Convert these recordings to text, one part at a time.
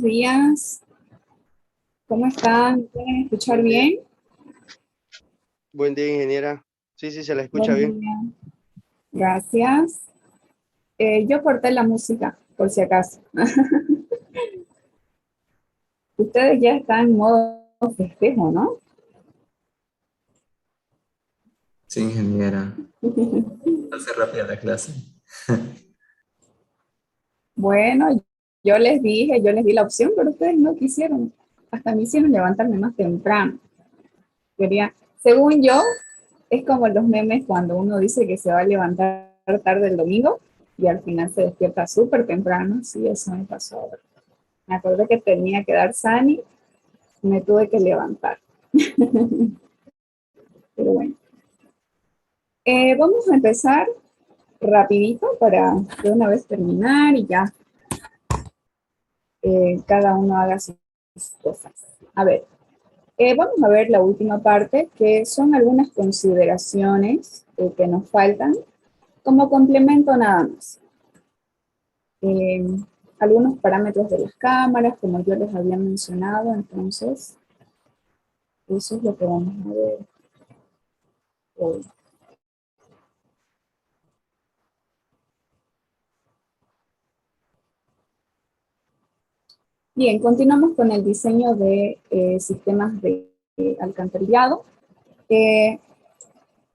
buenos días. ¿Cómo están? ¿Me pueden escuchar bien? Buen día, ingeniera. Sí, sí, se la escucha Buen bien. día. Gracias. Yo corté la música, por si acaso. Ustedes ya están en modo festejo, ¿no? Sí, ingeniera. Hace rápida la clase. Bueno, yo les di la opción, pero ustedes no quisieron. Hasta me hicieron levantarme más temprano. Quería, según yo, es como los memes cuando uno dice que se va a levantar tarde el domingo y al final se despierta súper temprano. Sí, eso me pasó ahora. Me acordé que tenía que dar Sani y me tuve que levantar. Pero bueno, vamos a empezar rapidito para de una vez terminar y ya cada uno haga sus cosas. A ver, vamos a ver la última parte, que son algunas consideraciones que nos faltan como complemento nada más. Eh, algunos parámetros de las cámaras, como yo les había mencionado, entonces eso es lo que vamos a ver hoy. Bien, continuamos con el diseño de sistemas de alcantarillado.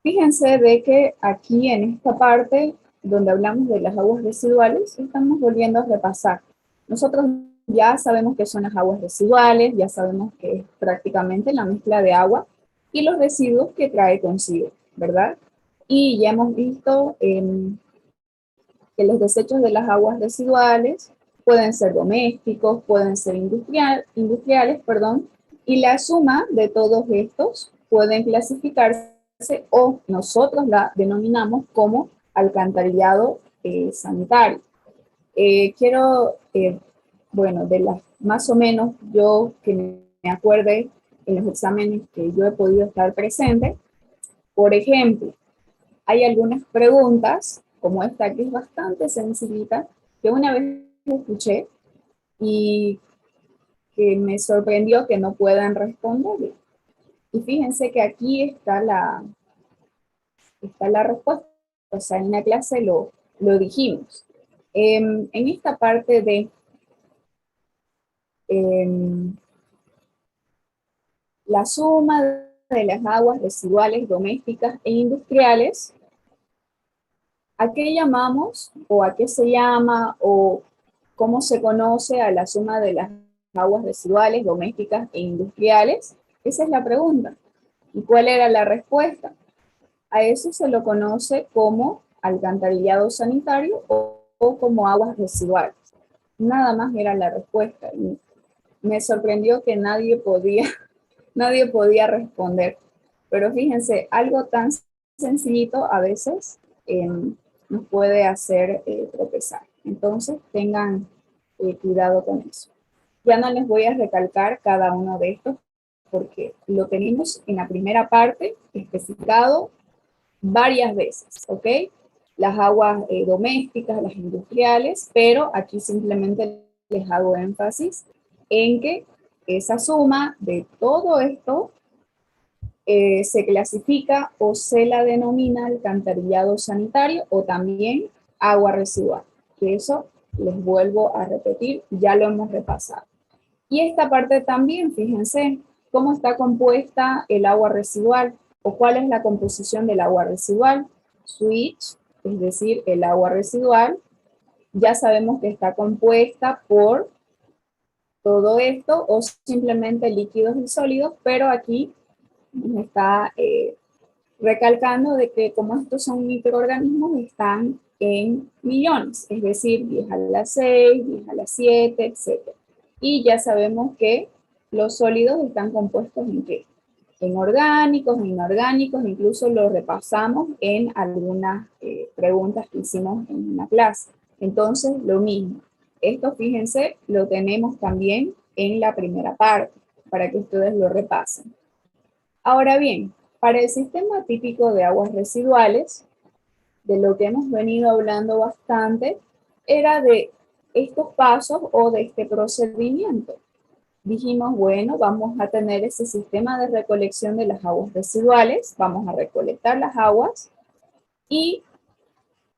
Fíjense de que aquí en esta parte donde hablamos de las aguas residuales, estamos volviendo a repasar. Nosotros ya sabemos qué son las aguas residuales, ya sabemos que es prácticamente la mezcla de agua y los residuos que trae consigo, ¿verdad? Y ya hemos visto que los desechos de las aguas residuales pueden ser domésticos, pueden ser industriales, perdón, y la suma de todos estos pueden clasificarse o nosotros la denominamos como alcantarillado sanitario. Bueno, de las más o menos yo que me acuerde en los exámenes que yo he podido estar presente, por ejemplo, hay algunas preguntas, como esta que es bastante sencillita, que una vez escuché y que me sorprendió que no puedan responder. Y fíjense que aquí está la respuesta. O sea, en la clase lo dijimos. En esta parte de la suma de las aguas residuales domésticas e industriales, ¿a qué llamamos o a qué se llama o cómo se conoce a la suma de las aguas residuales domésticas e industriales? Esa es la pregunta. ¿Y cuál era la respuesta? A eso se lo conoce como alcantarillado sanitario o como aguas residuales. Nada más era la respuesta. Y me sorprendió que nadie podía responder. Pero fíjense, algo tan sencillito a veces eh, nos puede hacer tropezar. Entonces, tengan cuidado con eso. Ya no les voy a recalcar cada uno de estos porque lo tenemos en la primera parte especificado varias veces, ¿ok? Las aguas domésticas, las industriales, pero aquí simplemente les hago énfasis en que esa suma de todo esto se clasifica o se la denomina alcantarillado sanitario o también agua residual, que eso les vuelvo a repetir, ya lo hemos repasado. Y esta parte también, fíjense, cómo está compuesta el agua residual o cuál es la composición del agua residual. Switch, es decir, el agua residual, ya sabemos que está compuesta por todo esto o simplemente líquidos y sólidos, pero aquí nos está recalcando de que como estos son microorganismos, están en millones, es decir, 10 a la 6, 10 a la 7, etc. Y ya sabemos que los sólidos están compuestos en qué? En orgánicos, en inorgánicos, incluso lo repasamos en algunas preguntas que hicimos en una clase. Entonces, lo mismo. Esto, fíjense, lo tenemos también en la primera parte, para que ustedes lo repasen. Ahora bien, para el sistema típico de aguas residuales, de lo que hemos venido hablando bastante, era de estos pasos o de este procedimiento. Dijimos, bueno, vamos a tener ese sistema de recolección de las aguas residuales, vamos a recolectar las aguas y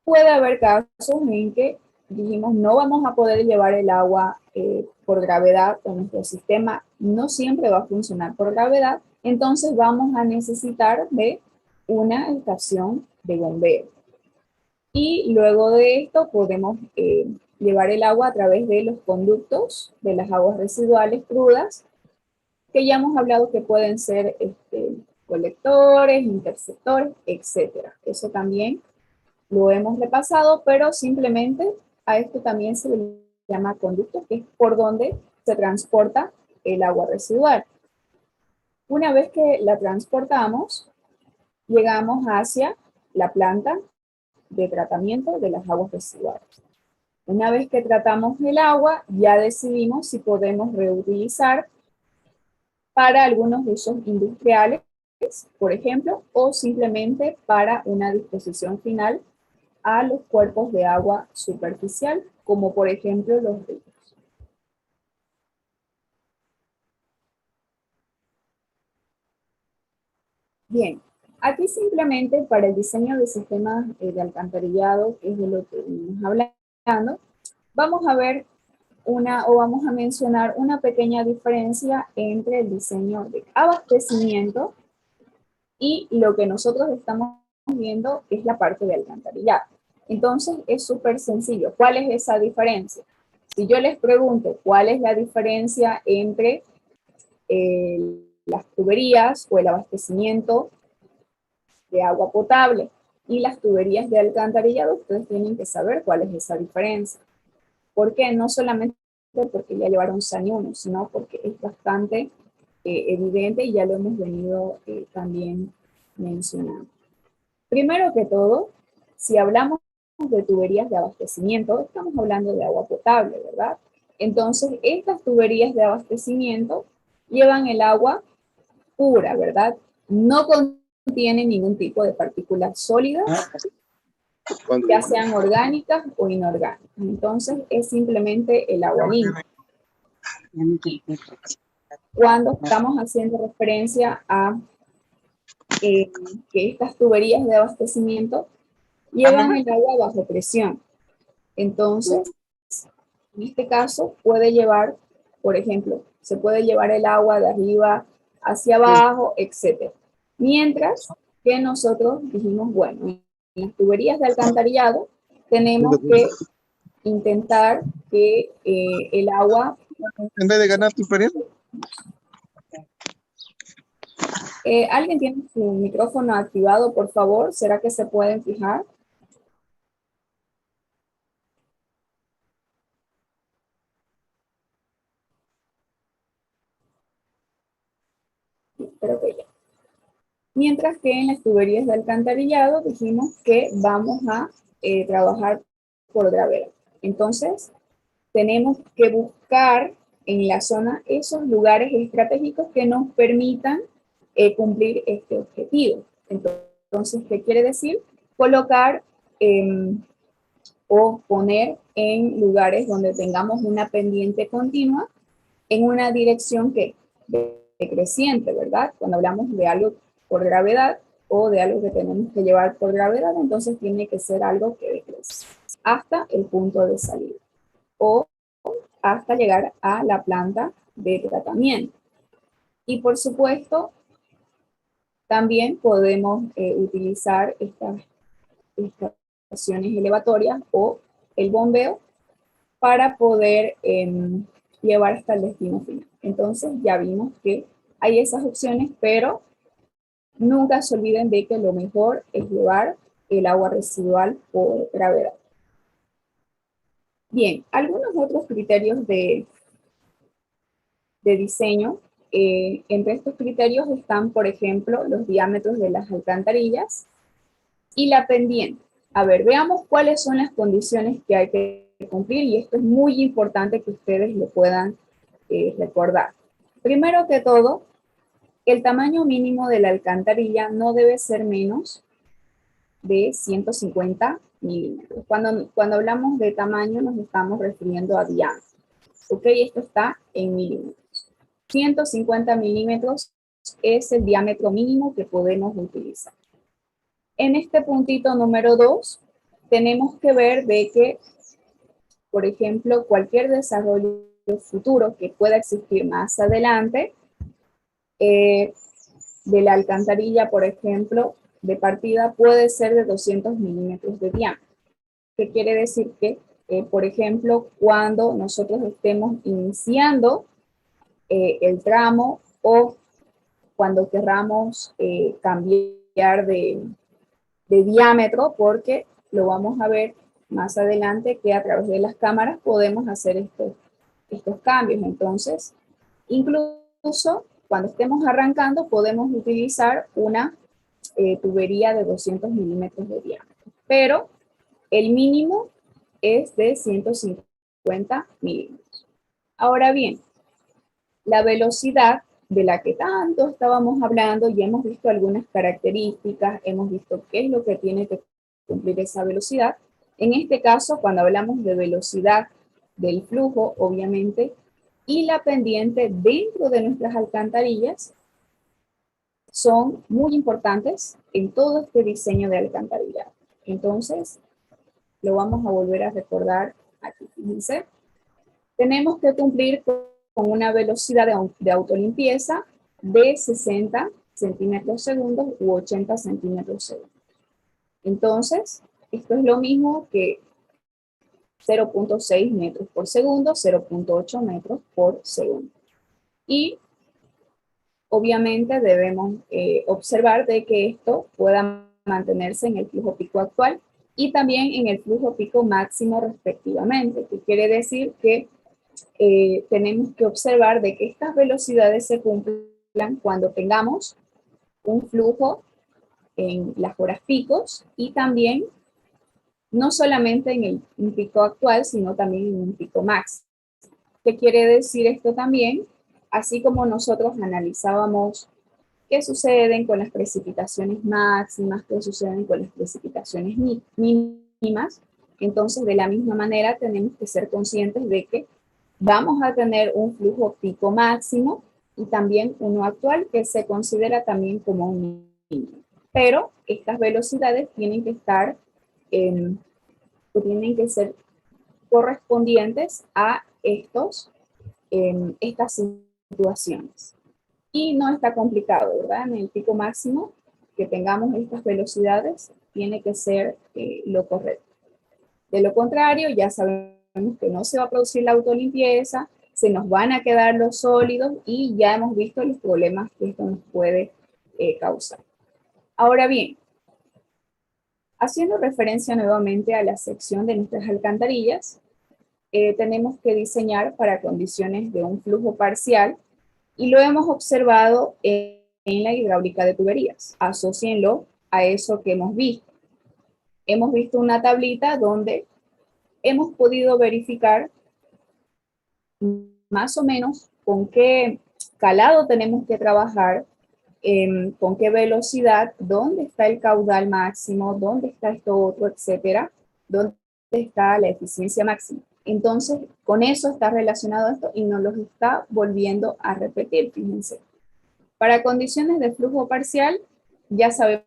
puede haber casos en que dijimos, no vamos a poder llevar el agua por gravedad, o nuestro sistema no siempre va a funcionar por gravedad, entonces vamos a necesitar de una estación de bombeo. Y luego de esto podemos llevar el agua a través de los conductos de las aguas residuales crudas, que ya hemos hablado que pueden ser colectores, interceptores, etc. Eso también lo hemos repasado, pero simplemente a esto también se le llama conducto, que es por donde se transporta el agua residual. Una vez que la transportamos, llegamos hacia la planta de tratamiento de las aguas residuales. Una vez que tratamos el agua, ya decidimos si podemos reutilizar para algunos usos industriales, por ejemplo, o simplemente para una disposición final a los cuerpos de agua superficial, como por ejemplo los ríos. Bien, aquí simplemente para el diseño de sistemas de alcantarillado, que es de lo que venimos hablando, vamos a ver vamos a mencionar una pequeña diferencia entre el diseño de abastecimiento y lo que nosotros estamos viendo es la parte de alcantarillado. Entonces es súper sencillo. ¿Cuál es esa diferencia? Si yo les pregunto cuál es la diferencia entre las tuberías o el abastecimiento de agua potable y las tuberías de alcantarillado, ustedes tienen que saber cuál es esa diferencia. ¿Por qué? No solamente porque ya llevaron años uno, sino porque es bastante evidente y ya lo hemos venido también mencionando. Primero que todo, si hablamos de tuberías de abastecimiento, estamos hablando de agua potable, ¿verdad? Entonces, estas tuberías de abastecimiento llevan el agua pura, ¿verdad? No contienen ningún tipo de partículas sólidas, ya sean orgánicas o inorgánicas. Entonces, es simplemente el agua limpia. Cuando estamos haciendo referencia a que estas tuberías de abastecimiento llevan el agua bajo presión. Entonces, en este caso, puede llevar, por ejemplo, se puede llevar el agua de arriba hacia abajo, etc. Mientras que nosotros dijimos, bueno, en las tuberías de alcantarillado tenemos que intentar que el agua... En vez de ganar tu periodo. ¿Alguien tiene su micrófono activado, por favor? ¿Será que se pueden fijar? Espero que ya. Mientras que en las tuberías de alcantarillado dijimos que vamos a trabajar por gravedad. Entonces, tenemos que buscar en la zona esos lugares estratégicos que nos permitan cumplir este objetivo. Entonces, ¿qué quiere decir? Colocar o poner en lugares donde tengamos una pendiente continua en una dirección que decreciente, ¿verdad? Cuando hablamos de algo por gravedad o de algo que tenemos que llevar por gravedad, entonces tiene que ser algo que decrece hasta el punto de salida o hasta llegar a la planta de tratamiento. Y por supuesto, también podemos utilizar estas estaciones elevatorias o el bombeo para poder llevar hasta el destino final. Entonces ya vimos que hay esas opciones, pero nunca se olviden de que lo mejor es llevar el agua residual por gravedad. Bien, algunos otros criterios de diseño. Entre estos criterios están, por ejemplo, los diámetros de las alcantarillas y la pendiente. A ver, veamos cuáles son las condiciones que hay que cumplir y esto es muy importante que ustedes lo puedan recordar. Primero que todo, el tamaño mínimo de la alcantarilla no debe ser menos de 150 milímetros. Cuando hablamos de tamaño nos estamos refiriendo a diámetro. Ok, esto está en milímetros. 150 milímetros es el diámetro mínimo que podemos utilizar. En este puntito número 2, tenemos que ver de que, por ejemplo, cualquier desarrollo futuro que pueda existir más adelante, de la alcantarilla, por ejemplo, de partida puede ser de 200 milímetros de diámetro. ¿Qué quiere decir? Que, por ejemplo, cuando nosotros estemos iniciando el tramo o cuando querramos cambiar de diámetro, porque lo vamos a ver más adelante que a través de las cámaras podemos hacer estos cambios. Entonces, incluso cuando estemos arrancando podemos utilizar una tubería de 200 milímetros de diámetro, pero el mínimo es de 150 milímetros. Ahora bien, la velocidad de la que tanto estábamos hablando, y hemos visto algunas características, hemos visto qué es lo que tiene que cumplir esa velocidad. En este caso, cuando hablamos de velocidad del flujo, obviamente, y la pendiente dentro de nuestras alcantarillas, son muy importantes en todo este diseño de alcantarillado. Entonces, lo vamos a volver a recordar aquí. Fíjense, tenemos que cumplir con una velocidad de autolimpieza de 60 centímetros segundos u 80 centímetros segundos. Entonces, esto es lo mismo que 0.6 metros por segundo, 0.8 metros por segundo. Y obviamente debemos observar de que esto pueda mantenerse en el flujo pico actual y también en el flujo pico máximo respectivamente, que quiere decir que tenemos que observar de que estas velocidades se cumplan cuando tengamos un flujo en las horas picos y también no solamente en un pico actual, sino también en un pico máximo. ¿Qué quiere decir esto también? Así como nosotros analizábamos qué suceden con las precipitaciones máximas, qué suceden con las precipitaciones mínimas, entonces de la misma manera tenemos que ser conscientes de que vamos a tener un flujo pico máximo y también uno actual que se considera también como un mínimo. Pero estas velocidades tienen que estar, tienen que ser correspondientes a estas situaciones. Y no está complicado, ¿verdad? En el pico máximo que tengamos estas velocidades tiene que ser lo correcto. De lo contrario, ya sabemos que no se va a producir la autolimpieza, se nos van a quedar los sólidos y ya hemos visto los problemas que esto nos puede causar. Ahora bien, haciendo referencia nuevamente a la sección de nuestras alcantarillas, tenemos que diseñar para condiciones de un flujo parcial y lo hemos observado en la hidráulica de tuberías. Asócienlo a eso que hemos visto. Hemos visto una tablita donde hemos podido verificar más o menos con qué calado tenemos que trabajar, con qué velocidad, dónde está el caudal máximo, dónde está esto otro, etcétera, dónde está la eficiencia máxima. Entonces, con eso está relacionado esto y nos lo está volviendo a repetir, fíjense. Para condiciones de flujo parcial, ya sabemos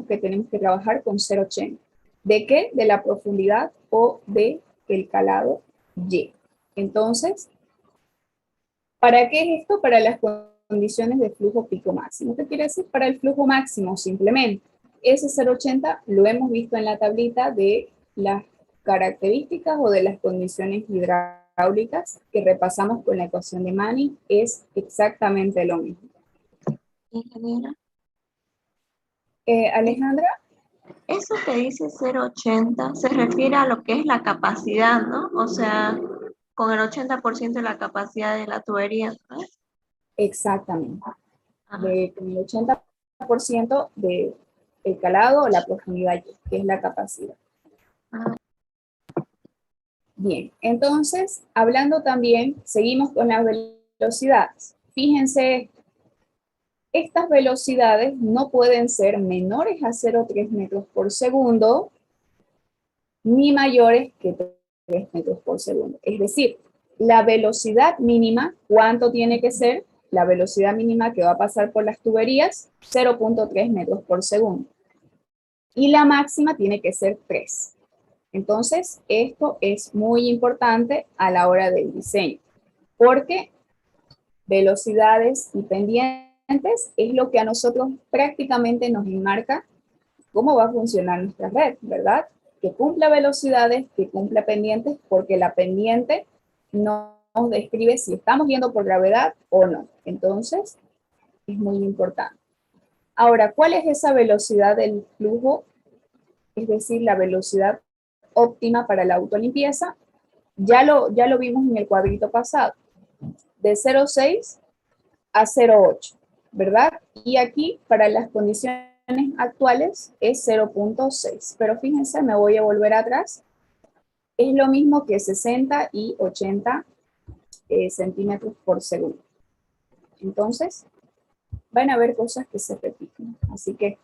que tenemos que trabajar con 0,80. ¿De qué? De la profundidad o de el calado Y. Entonces, ¿para qué es esto? Para las condiciones de flujo pico máximo. ¿Qué quiere decir? Para el flujo máximo, simplemente. Ese 0,80 lo hemos visto en la tablita de las características o de las condiciones hidráulicas que repasamos con la ecuación de Manning. Es exactamente lo mismo. Ingeniera, Alejandra. eso que dice 0,80 se refiere a lo que es la capacidad, ¿no? O sea, con el 80% de la capacidad de la tubería, ¿no? Exactamente. Ajá. Con el 80% del calado o la profundidad, que es la capacidad. Ajá. Bien, entonces, hablando también, seguimos con las velocidades. Fíjense, estas velocidades no pueden ser menores a 0,3 metros por segundo ni mayores que 3 metros por segundo. Es decir, la velocidad mínima, ¿cuánto tiene que ser? La velocidad mínima que va a pasar por las tuberías, 0.3 metros por segundo. Y la máxima tiene que ser 3. Entonces, esto es muy importante a la hora del diseño, porque velocidades y pendientes es lo que a nosotros prácticamente nos enmarca cómo va a funcionar nuestra red, ¿verdad? Que cumpla velocidades, que cumpla pendientes, porque la pendiente nos describe si estamos yendo por gravedad o no. Entonces, es muy importante. Ahora, ¿cuál es esa velocidad del flujo? Es decir, la velocidad óptima para la autolimpieza. Ya lo vimos en el cuadrito pasado. De 0,6 a 0,8, ¿verdad? Y aquí, para las condiciones actuales, es 0.6. Pero fíjense, me voy a volver atrás. Es lo mismo que 60 y 80 centímetros por segundo. Entonces, van a haber cosas que se repiten. Así que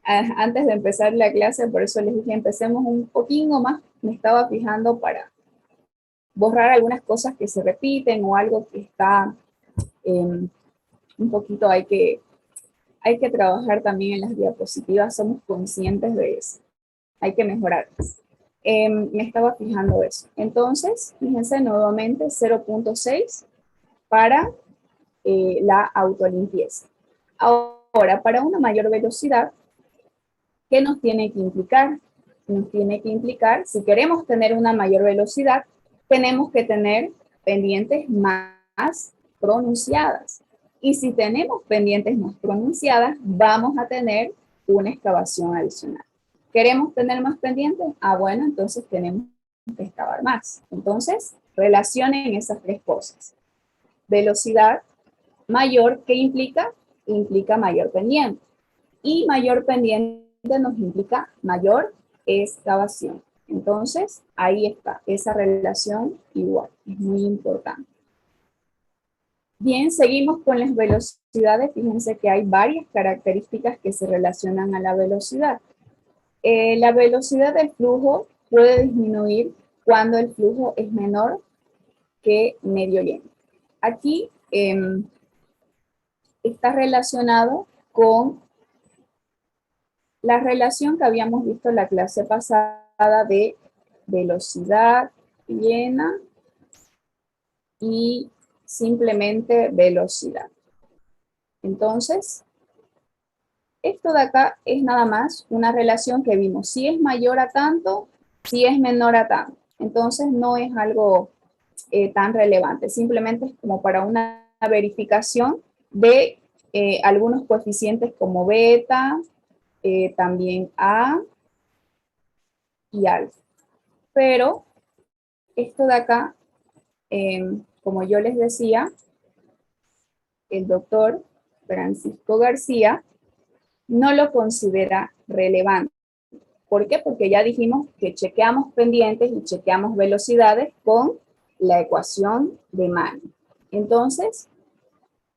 antes de empezar la clase, por eso les dije, empecemos un poquito más. Me estaba fijando para borrar algunas cosas que se repiten o algo que está un poquito, hay que trabajar también en las diapositivas, somos conscientes de eso. Hay que mejorarlas. Me estaba fijando eso. Entonces, fíjense nuevamente 0.6 para la autolimpieza. Ahora, para una mayor velocidad, ¿qué nos tiene que implicar? Nos tiene que implicar, si queremos tener una mayor velocidad, tenemos que tener pendientes más pronunciadas. Y si tenemos pendientes más pronunciadas, vamos a tener una excavación adicional. ¿Queremos tener más pendientes? Ah, bueno, entonces tenemos que excavar más. Entonces, relacionen esas tres cosas. Velocidad mayor, ¿qué implica? Implica mayor pendiente. Y mayor pendiente nos implica mayor excavación. Entonces, ahí está, esa relación igual, es muy importante. Bien, seguimos con las velocidades. Fíjense que hay varias características que se relacionan a la velocidad. La velocidad del flujo puede disminuir cuando el flujo es menor que medio lleno. Aquí está relacionado con la relación que habíamos visto en la clase pasada de velocidad llena y simplemente velocidad. Entonces, esto de acá es nada más una relación que vimos. Si es mayor a tanto, si es menor a tanto. Entonces, no es algo tan relevante. Simplemente es como para una verificación de algunos coeficientes como beta, también A y alfa. Pero esto de acá, como yo les decía, el doctor Francisco García no lo considera relevante. ¿Por qué? Porque ya dijimos que chequeamos pendientes y chequeamos velocidades con la ecuación de Mann. Entonces,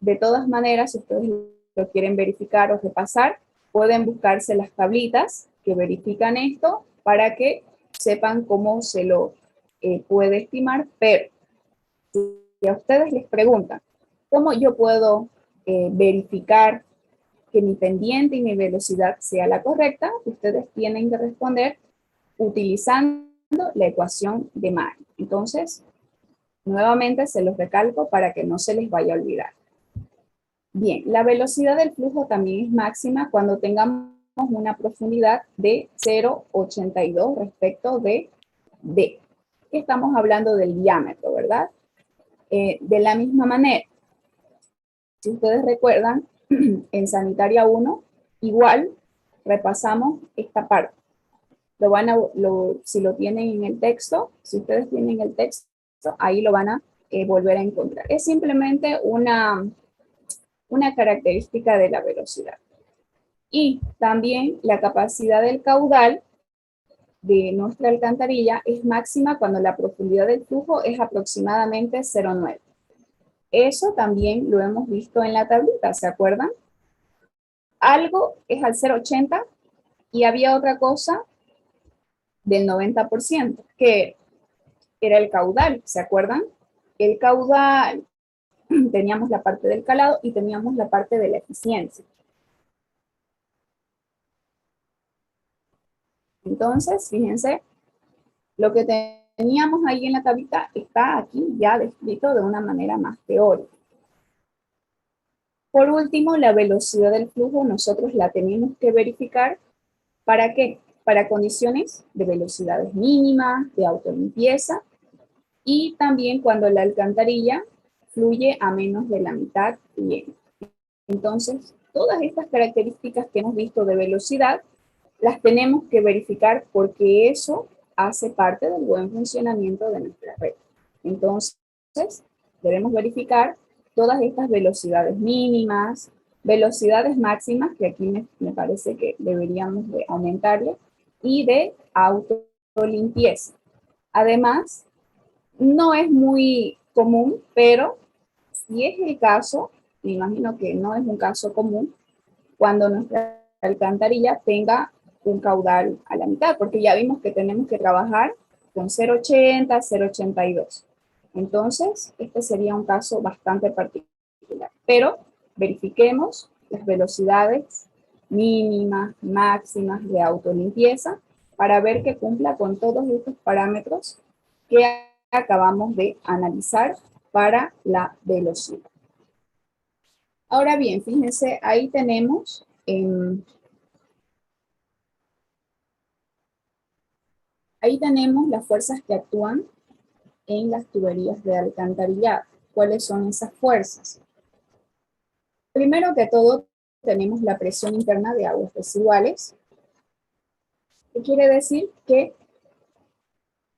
de todas maneras, si ustedes lo quieren verificar o repasar, pueden buscarse las tablitas que verifican esto para que sepan cómo se lo puede estimar, pero si a ustedes les preguntan, ¿cómo yo puedo verificar que mi pendiente y mi velocidad sea la correcta? Ustedes tienen que responder utilizando la ecuación de Mann. Entonces, nuevamente se los recalco para que no se les vaya a olvidar. Bien, la velocidad del flujo también es máxima cuando tengamos una profundidad de 0,82 respecto de D. Estamos hablando del diámetro, ¿verdad? De la misma manera, si ustedes recuerdan, en Sanitaria 1, igual repasamos esta parte. Si lo tienen en el texto, si ustedes tienen el texto, ahí lo van a volver a encontrar. Es simplemente una característica de la velocidad. Y también la capacidad del caudal de nuestra alcantarilla es máxima cuando la profundidad del flujo es aproximadamente 0,9. Eso también lo hemos visto en la tablita, ¿se acuerdan? Algo es al 0,80 y había otra cosa del 90%, que era el caudal, ¿se acuerdan? El caudal, teníamos la parte del calado y teníamos la parte de la eficiencia. Entonces, fíjense, lo que teníamos ahí en la tablita está aquí ya descrito de una manera más teórica. Por último, la velocidad del flujo nosotros la tenemos que verificar. ¿Para qué? Para condiciones de velocidades mínimas, de autolimpieza, y también cuando la alcantarilla fluye a menos de la mitad llena. Entonces, todas estas características que hemos visto de velocidad, las tenemos que verificar porque eso hace parte del buen funcionamiento de nuestra red. Entonces, debemos verificar todas estas velocidades mínimas, velocidades máximas, que aquí me parece que deberíamos de aumentarle, y de autolimpieza. Además, no es muy común, pero si es el caso, me imagino que no es un caso común, cuando nuestra alcantarilla tenga un caudal a la mitad, porque ya vimos que tenemos que trabajar con 0,80, 0,82. Entonces, este sería un caso bastante particular. Pero verifiquemos las velocidades mínimas, máximas de autolimpieza para ver que cumpla con todos estos parámetros que acabamos de analizar para la velocidad. Ahora bien, fíjense, ahí tenemos las fuerzas que actúan en las tuberías de alcantarillado. ¿Cuáles son esas fuerzas? Primero que todo, tenemos la presión interna de aguas residuales, que quiere decir que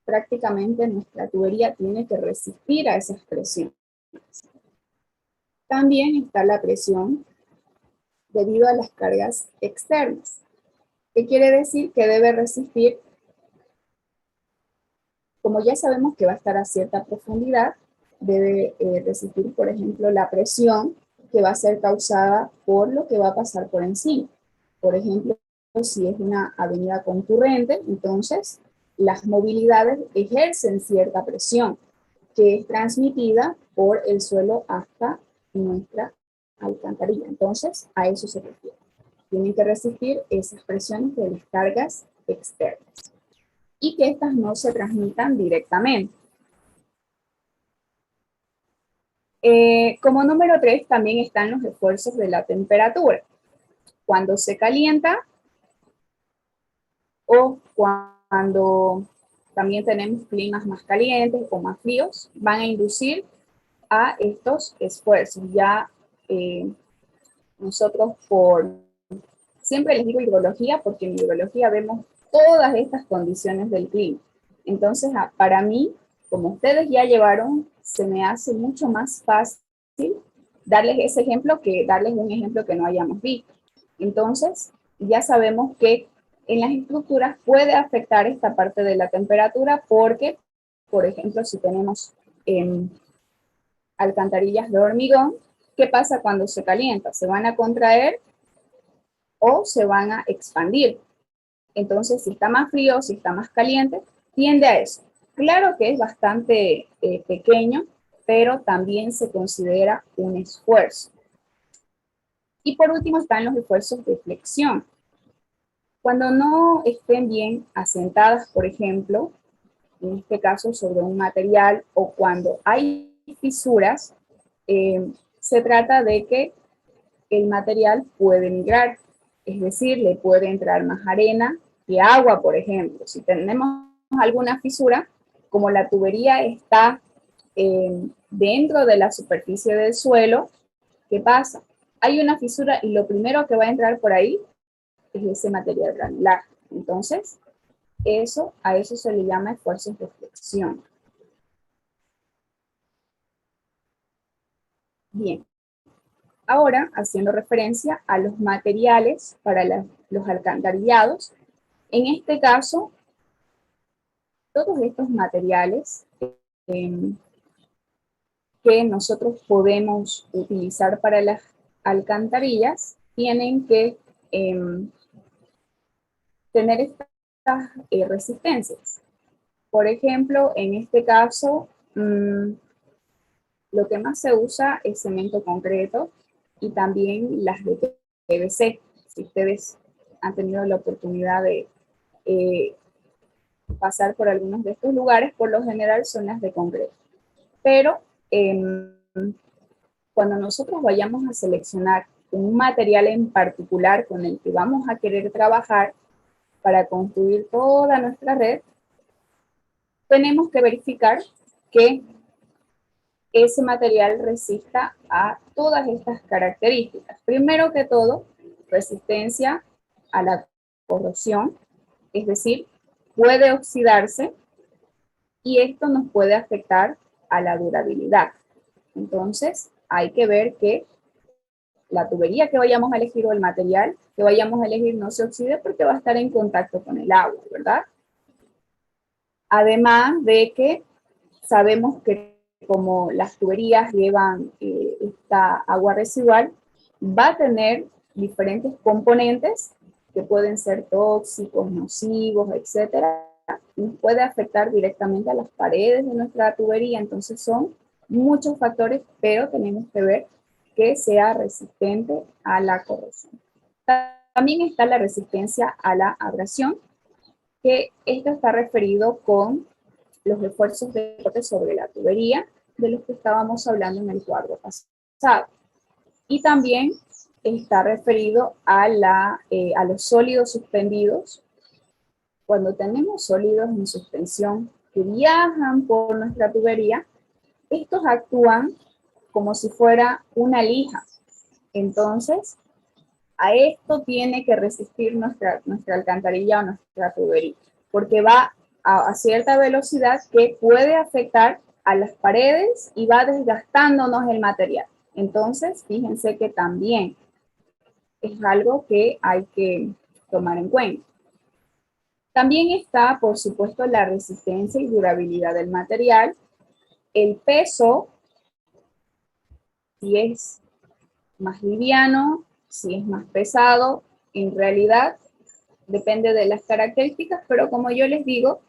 prácticamente nuestra tubería tiene que resistir a esas presiones. También está la presión debido a las cargas externas, que quiere decir que debe resistir, como ya sabemos que va a estar a cierta profundidad, debe resistir, por ejemplo, la presión que va a ser causada por lo que va a pasar por encima. Por ejemplo, si es una avenida concurrente, entonces las movilidades ejercen cierta presión que es transmitida por el suelo hasta nuestra alcantarilla. Entonces, a eso se refiere. Tienen que resistir esas presiones de las cargas externas y que estas no se transmitan directamente. Como número 3 también están los esfuerzos de la temperatura. Cuando se calienta o cuando también tenemos climas más calientes o más fríos, van a inducir a estos esfuerzos. Ya nosotros siempre les digo hidrología porque en hidrología vemos todas estas condiciones del clima. Entonces, para mí, como ustedes ya llevaron, se me hace mucho más fácil darles ese ejemplo que darles un ejemplo que no hayamos visto. Entonces, ya sabemos que en las estructuras puede afectar esta parte de la temperatura porque, por ejemplo, si tenemos alcantarillas de hormigón, ¿qué pasa cuando se calienta? ¿Se van a contraer o se van a expandir? Entonces, si está más frío, si está más caliente, tiende a eso. Claro que es bastante pequeño, pero también se considera un esfuerzo. Y por último están los esfuerzos de flexión. Cuando no estén bien asentadas, por ejemplo, en este caso sobre un material, o cuando hay fisuras, se trata de que el material puede migrar, es decir, le puede entrar más arena que agua, por ejemplo. Si tenemos alguna fisura, como la tubería está dentro de la superficie del suelo, ¿qué pasa? Hay una fisura y lo primero que va a entrar por ahí es ese material granular. Entonces, a eso se le llama esfuerzos de flexión. Bien. Ahora, haciendo referencia a los materiales para los alcantarillados, en este caso, todos estos materiales que nosotros podemos utilizar para las alcantarillas tienen que tener esta resistencias. Por ejemplo, en este caso, lo que más se usa es cemento concreto y también las de PVC. Si ustedes han tenido la oportunidad de pasar por algunos de estos lugares, por lo general son las de concreto. Pero cuando nosotros vayamos a seleccionar un material en particular con el que vamos a querer trabajar para construir toda nuestra red, tenemos que verificar que ese material resista a todas estas características. Primero que todo, resistencia a la corrosión, es decir, puede oxidarse y esto nos puede afectar a la durabilidad. Entonces, hay que ver que la tubería que vayamos a elegir o el material que vayamos a elegir no se oxide porque va a estar en contacto con el agua, ¿verdad? Además de que sabemos que como las tuberías llevan esta agua residual, va a tener diferentes componentes que pueden ser tóxicos, nocivos, etcétera, y puede afectar directamente a las paredes de nuestra tubería. Entonces son muchos factores, pero tenemos que ver que sea resistente a la corrosión. También está la resistencia a la abrasión, que esto está referido con los esfuerzos de corte sobre la tubería, de los que estábamos hablando en el cuadro pasado. Y también está referido a los sólidos suspendidos. Cuando tenemos sólidos en suspensión que viajan por nuestra tubería, estos actúan como si fuera una lija. Entonces, a esto tiene que resistir nuestra alcantarilla o nuestra tubería, porque va a cierta velocidad que puede afectar a las paredes y va desgastándonos el material. Entonces, fíjense que también es algo que hay que tomar en cuenta. También está, por supuesto, la resistencia y durabilidad del material, el peso, si es más liviano, si es más pesado, en realidad depende de las características, pero como yo les digo,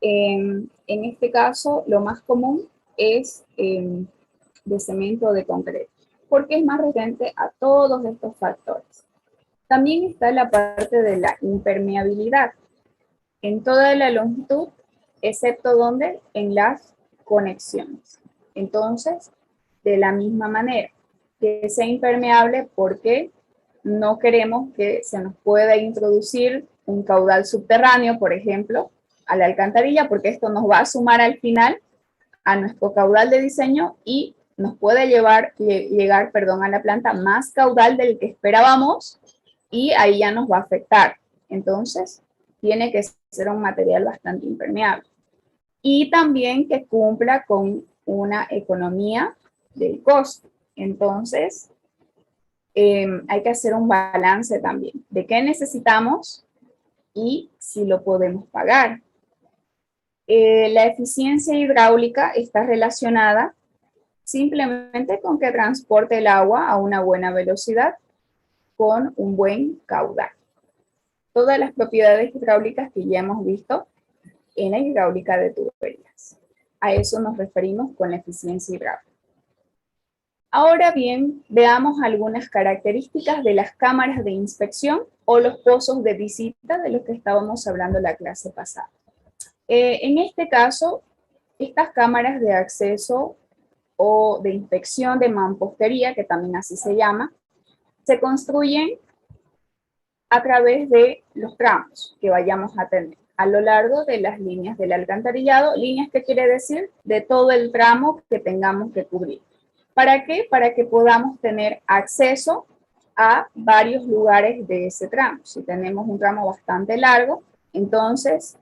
en este caso lo más común es de cemento o de concreto, porque es más resistente a todos estos factores. También está la parte de la impermeabilidad, en toda la longitud, excepto donde en las conexiones. Entonces, de la misma manera, que sea impermeable porque no queremos que se nos pueda introducir un caudal subterráneo, por ejemplo, a la alcantarilla, porque esto nos va a sumar al final a nuestro caudal de diseño y nos puede llegar a la planta más caudal del que esperábamos y ahí ya nos va a afectar. Entonces, tiene que ser un material bastante impermeable. Y también que cumpla con una economía del costo. Entonces, hay que hacer un balance también de qué necesitamos y si lo podemos pagar. La eficiencia hidráulica está relacionada simplemente con que transporte el agua a una buena velocidad con un buen caudal. Todas las propiedades hidráulicas que ya hemos visto en la hidráulica de tuberías. A eso nos referimos con la eficiencia hidráulica. Ahora bien, veamos algunas características de las cámaras de inspección o los pozos de visita de los que estábamos hablando la clase pasada. En este caso, estas cámaras de acceso o de inspección de mampostería, que también así se llama, se construyen a través de los tramos que vayamos a tener a lo largo de las líneas del alcantarillado. Líneas, ¿qué quiere decir? De todo el tramo que tengamos que cubrir. ¿Para qué? Para que podamos tener acceso a varios lugares de ese tramo. Si tenemos un tramo bastante largo, entonces,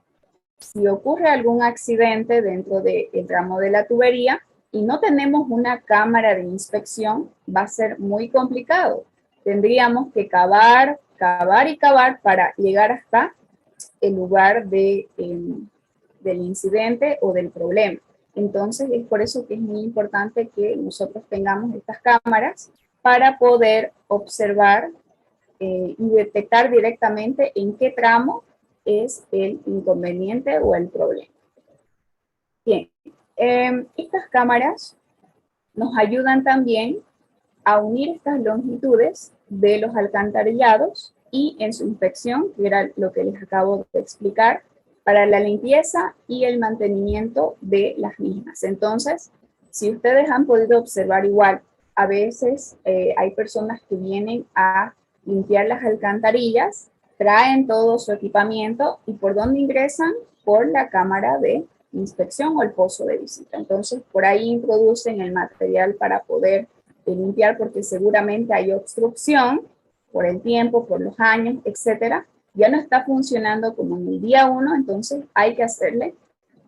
si ocurre algún accidente dentro del tramo de la tubería y no tenemos una cámara de inspección, va a ser muy complicado. Tendríamos que cavar y cavar para llegar hasta el lugar del incidente o del problema. Entonces, es por eso que es muy importante que nosotros tengamos estas cámaras para poder observar y detectar directamente en qué tramo es el inconveniente o el problema. Bien, estas cámaras nos ayudan también a unir estas longitudes de los alcantarillados y en su inspección, que era lo que les acabo de explicar, para la limpieza y el mantenimiento de las mismas. Entonces, si ustedes han podido observar igual, a veces hay personas que vienen a limpiar las alcantarillas, traen todo su equipamiento y ¿por dónde ingresan? Por la cámara de inspección o el pozo de visita. Entonces, por ahí introducen el material para poder limpiar porque seguramente hay obstrucción por el tiempo, por los años, etcétera. Ya no está funcionando como en el día 1, entonces hay que hacerle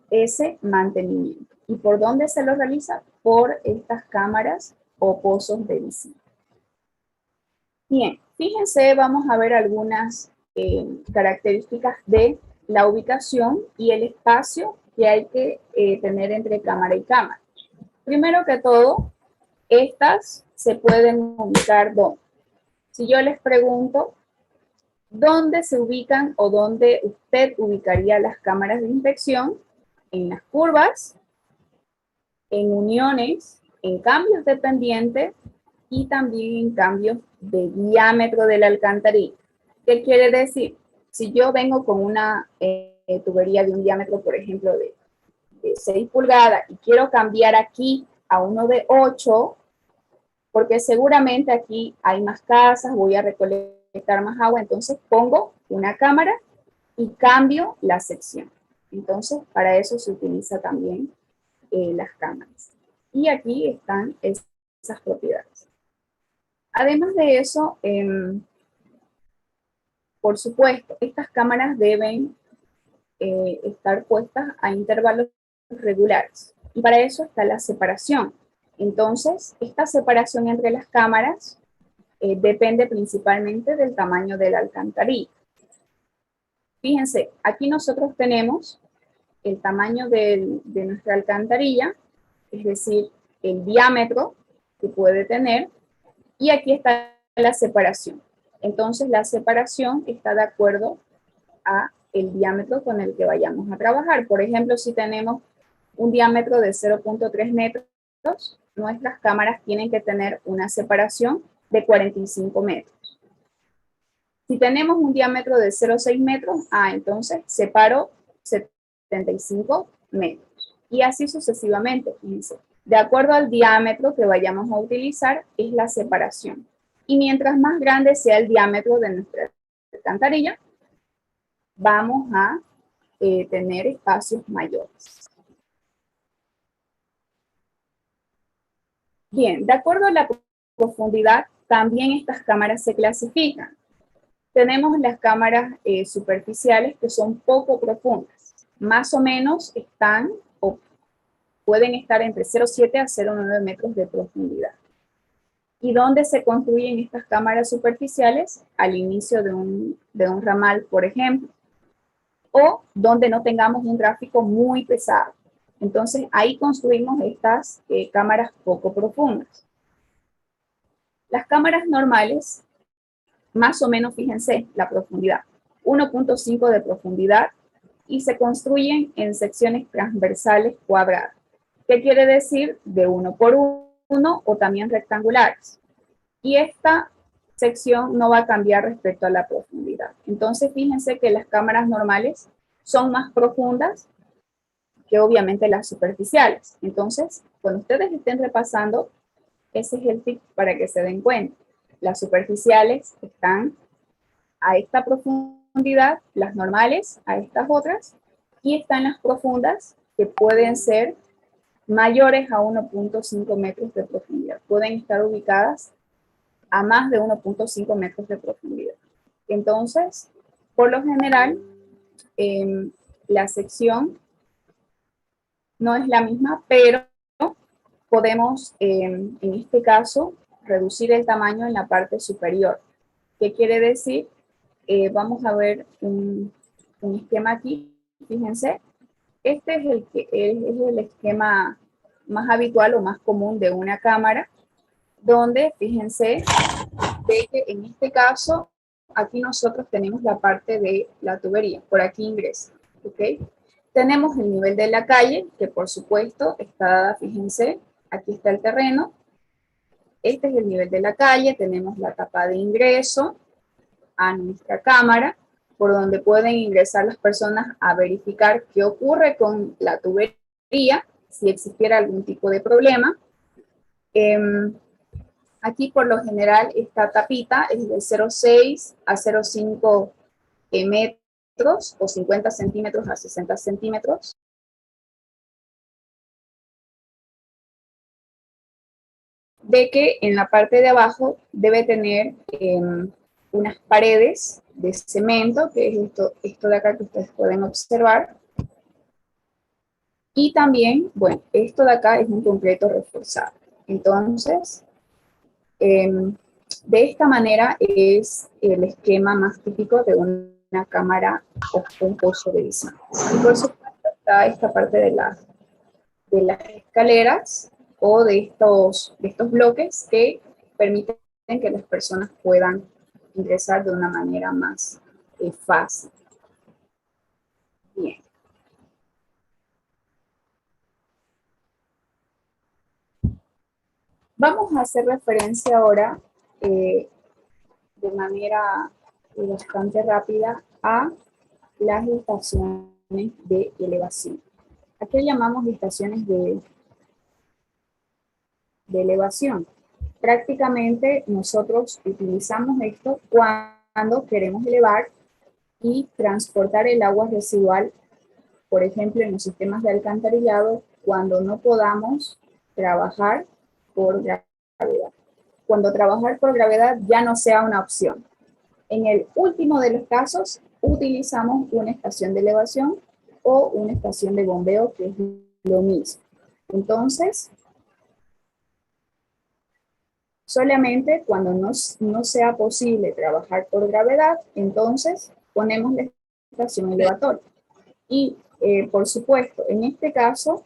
ese mantenimiento. ¿Y por dónde se lo realiza? Por estas cámaras o pozos de visita. Bien, fíjense, vamos a ver algunas características de la ubicación y el espacio que hay que tener entre cámara y cámara. Primero que todo, estas se pueden ubicar ¿dónde? Si yo les pregunto, ¿dónde se ubican o dónde usted ubicaría las cámaras de inspección? En las curvas, en uniones, en cambios de pendiente y también en cambios de diámetro de la alcantarilla. ¿Qué quiere decir? Si yo vengo con una tubería de un diámetro, por ejemplo, de 6 pulgadas y quiero cambiar aquí a uno de 8, porque seguramente aquí hay más casas, voy a recolectar más agua, entonces pongo una cámara y cambio la sección. Entonces, para eso se utiliza también las cámaras. Y aquí están esas propiedades. Además de eso, por supuesto, estas cámaras deben estar puestas a intervalos regulares. Y para eso está la separación. Entonces, esta separación entre las cámaras depende principalmente del tamaño de la alcantarilla. Fíjense, aquí nosotros tenemos el tamaño de nuestra alcantarilla, es decir, el diámetro que puede tener, y aquí está la separación. Entonces, la separación está de acuerdo a el diámetro con el que vayamos a trabajar. Por ejemplo, si tenemos un diámetro de 0.3 metros, nuestras cámaras tienen que tener una separación de 45 metros. Si tenemos un diámetro de 0.6 metros, entonces separo 75 metros. Y así sucesivamente, fíjense. De acuerdo al diámetro que vayamos a utilizar, es la separación. Y mientras más grande sea el diámetro de nuestra alcantarilla, vamos a tener espacios mayores. Bien, de acuerdo a la profundidad, también estas cámaras se clasifican. Tenemos las cámaras superficiales que son poco profundas. Más o menos están o pueden estar entre 0,7 a 0,9 metros de profundidad. ¿Y dónde se construyen estas cámaras superficiales? Al inicio de un ramal, por ejemplo. O donde no tengamos un tráfico muy pesado. Entonces, ahí construimos estas cámaras poco profundas. Las cámaras normales, más o menos, fíjense, la profundidad, 1.5 de profundidad y se construyen en secciones transversales cuadradas. ¿Qué quiere decir? De 1 por 1 o también rectangulares. Y esta sección no va a cambiar respecto a la profundidad. Entonces, fíjense que las cámaras normales son más profundas que obviamente las superficiales. Entonces, cuando ustedes estén repasando, ese es el tip para que se den cuenta. Las superficiales están a esta profundidad, las normales a estas otras, y están las profundas que pueden ser mayores a 1.5 metros de profundidad. Pueden estar ubicadas a más de 1.5 metros de profundidad. Entonces, por lo general, la sección no es la misma, pero podemos, en este caso, reducir el tamaño en la parte superior. ¿Qué quiere decir? Vamos a ver un esquema aquí. Fíjense, este es el esquema más habitual o más común de una cámara, donde, fíjense, ve que en este caso aquí nosotros tenemos la parte de la tubería, por aquí ingresa, ¿ok? Tenemos el nivel de la calle, que por supuesto está dada, fíjense, aquí está el terreno. Este es el nivel de la calle, tenemos la tapa de ingreso a nuestra cámara, por donde pueden ingresar las personas a verificar qué ocurre con la tubería, si existiera algún tipo de problema. Aquí por lo general esta tapita es de 0,6 a 0,5 metros o 50 centímetros a 60 centímetros. De que en la parte de abajo debe tener unas paredes de cemento, que es esto de acá que ustedes pueden observar. Y también, bueno, esto de acá es un concreto reforzado. Entonces, de esta manera es el esquema más típico de una cámara o un pozo de visión. Y por supuesto está esta parte de las escaleras o de estos bloques que permiten que las personas puedan ingresar de una manera más fácil. Bien. Vamos a hacer referencia ahora de manera bastante rápida a las estaciones de elevación. ¿A qué llamamos estaciones de elevación? Prácticamente nosotros utilizamos esto cuando queremos elevar y transportar el agua residual, por ejemplo, en los sistemas de alcantarillado, cuando no podamos trabajar por gravedad. Cuando trabajar por gravedad ya no sea una opción. En el último de los casos, utilizamos una estación de elevación o una estación de bombeo, que es lo mismo. Entonces, solamente cuando no sea posible trabajar por gravedad, entonces ponemos la estación elevatoria. Y, por supuesto, en este caso,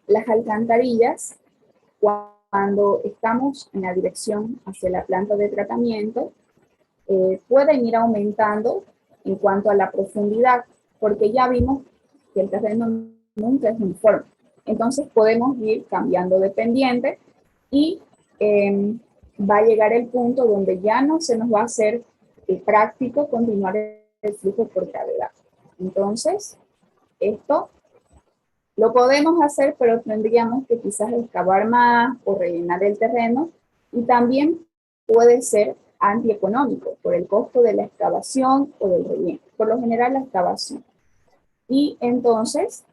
las alcantarillas, cuando estamos en la dirección hacia la planta de tratamiento, pueden ir aumentando en cuanto a la profundidad, porque ya vimos que el terreno nunca es uniforme. Entonces podemos ir cambiando de pendiente y va a llegar el punto donde ya no se nos va a hacer práctico continuar el flujo por gravedad. Entonces, esto lo podemos hacer, pero tendríamos que quizás excavar más o rellenar el terreno, y también puede ser antieconómico por el costo de la excavación o del relleno. Por lo general la excavación. Y entonces,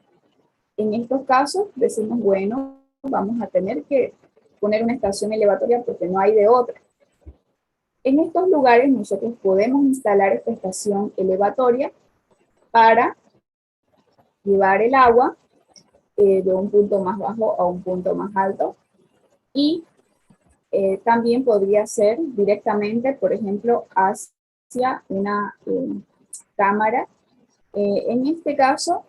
en estos casos decimos, bueno, vamos a tener que poner una estación elevatoria porque no hay de otra. En estos lugares nosotros podemos instalar esta estación elevatoria para llevar el agua de un punto más bajo a un punto más alto, y también podría ser directamente, por ejemplo, hacia una cámara. En este caso,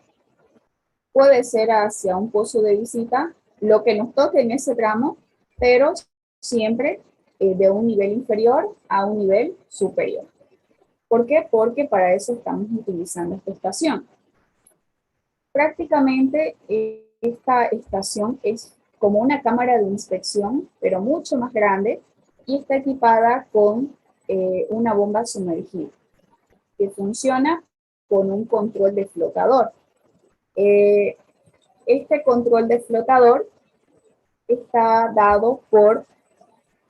puede ser hacia un pozo de visita, lo que nos toque en ese tramo, pero siempre de un nivel inferior a un nivel superior. ¿Por qué? Porque para eso estamos utilizando esta estación. Prácticamente esta estación es como una cámara de inspección, pero mucho más grande, y está equipada con una bomba sumergida que funciona con un control de flotador. Este control de flotador está dado por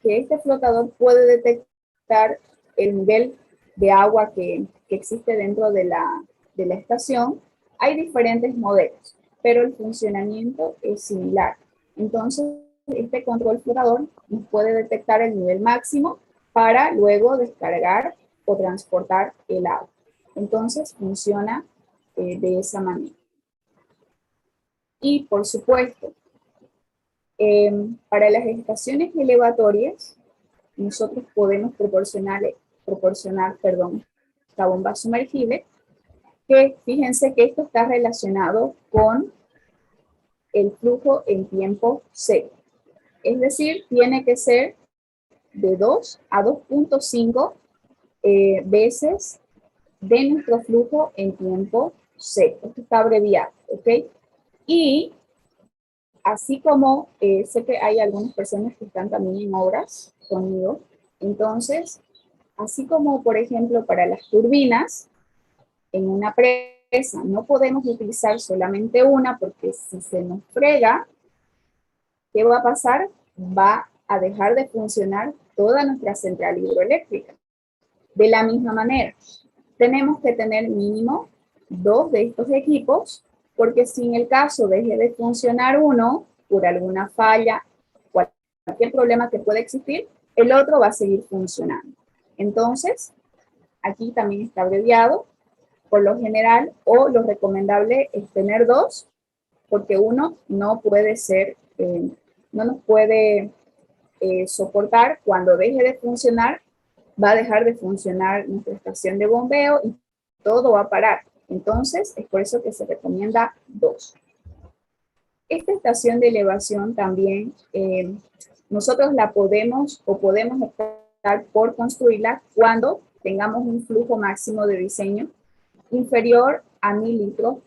que este flotador puede detectar el nivel de agua que existe dentro de la estación. Hay diferentes modelos, pero el funcionamiento es similar. Entonces, este control flotador nos puede detectar el nivel máximo para luego descargar o transportar el agua. Entonces, funciona de esa manera. Y, por supuesto, para las estaciones elevatorias, nosotros podemos proporcionar esta bomba sumergible, que fíjense que esto está relacionado con el flujo en tiempo cero. Es decir, tiene que ser de 2 a 2.5 veces de nuestro flujo en tiempo seco. Esto está abreviado, ¿ok? Y así como sé que hay algunas personas que están también en obras conmigo, entonces, así como por ejemplo para las turbinas, en una presa no podemos utilizar solamente una porque si se nos frega, ¿qué va a pasar? Va a dejar de funcionar toda nuestra central hidroeléctrica. De la misma manera, tenemos que tener mínimo 2 de estos equipos, porque si en el caso deje de funcionar uno, por alguna falla, cualquier problema que pueda existir, el otro va a seguir funcionando. Entonces, aquí también está abreviado, por lo general, o lo recomendable es tener 2, porque uno no puede ser, no nos puede soportar cuando deje de funcionar, va a dejar de funcionar nuestra estación de bombeo y todo va a parar. Entonces, es por eso que se recomienda 2. Esta estación de elevación también, nosotros la podemos optar por construirla cuando tengamos un flujo máximo de diseño inferior a 1000 litros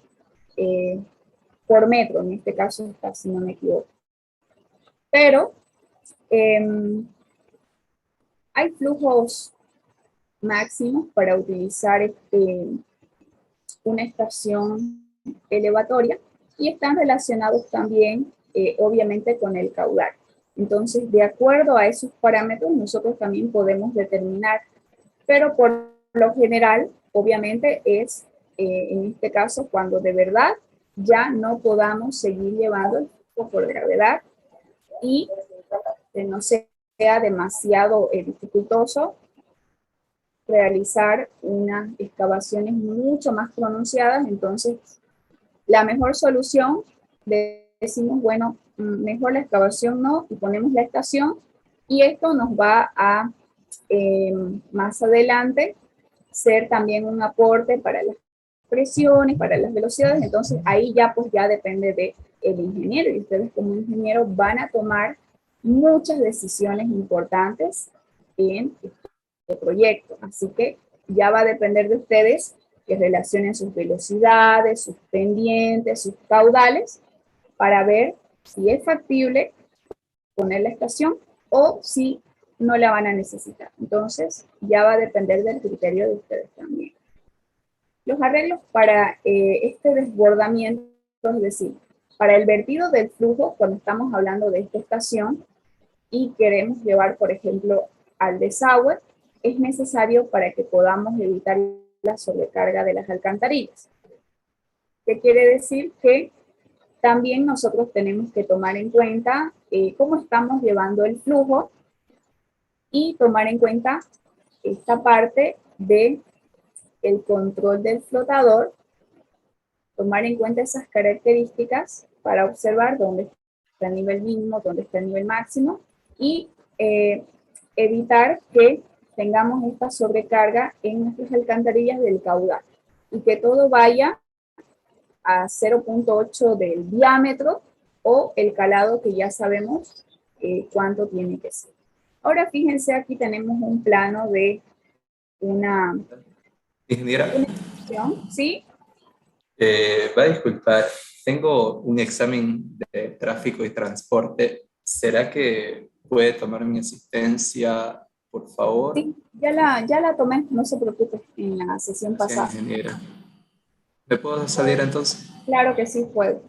por metro. En este caso está, si no me equivoco. Pero hay flujos máximos para utilizar una estación elevatoria y están relacionados también, obviamente, con el caudal. Entonces, de acuerdo a esos parámetros, nosotros también podemos determinar, pero por lo general, obviamente, es en este caso cuando de verdad ya no podamos seguir llevando el flujo por gravedad y no sea demasiado dificultoso realizar unas excavaciones mucho más pronunciadas. Entonces, la mejor solución, decimos, bueno, mejor la excavación no, y ponemos la estación, y esto nos va a, más adelante, ser también un aporte para las presiones, para las velocidades. Entonces, ahí ya, pues, ya depende del ingeniero, y ustedes como ingenieros van a tomar muchas decisiones importantes en este proyecto. Así que ya va a depender de ustedes que relacionen sus velocidades, sus pendientes, sus caudales, para ver si es factible poner la estación o si no la van a necesitar. Entonces, ya va a depender del criterio de ustedes también. Los arreglos para este desbordamiento, es decir, para el vertido del flujo, cuando estamos hablando de esta estación y queremos llevar, por ejemplo, al desagüe, es necesario para que podamos evitar la sobrecarga de las alcantarillas. ¿Qué quiere decir? Que también nosotros tenemos que tomar en cuenta cómo estamos llevando el flujo y tomar en cuenta esta parte del control del flotador, tomar en cuenta esas características para observar dónde está el nivel mínimo, dónde está el nivel máximo y evitar que tengamos esta sobrecarga en nuestras alcantarillas del caudal y que todo vaya a 0.8 del diámetro o el calado que ya sabemos cuánto tiene que ser. Ahora fíjense, aquí tenemos un plano de una Ingeniera, estación, ¿sí? va a disculpar, tengo un examen de tráfico y transporte. ¿Será que puede tomar mi asistencia, por favor? Sí, ya la tomé, no se preocupe, en la sesión Gracias, pasada. ingeniera. ¿Me puedo salir entonces? Claro que sí puedo.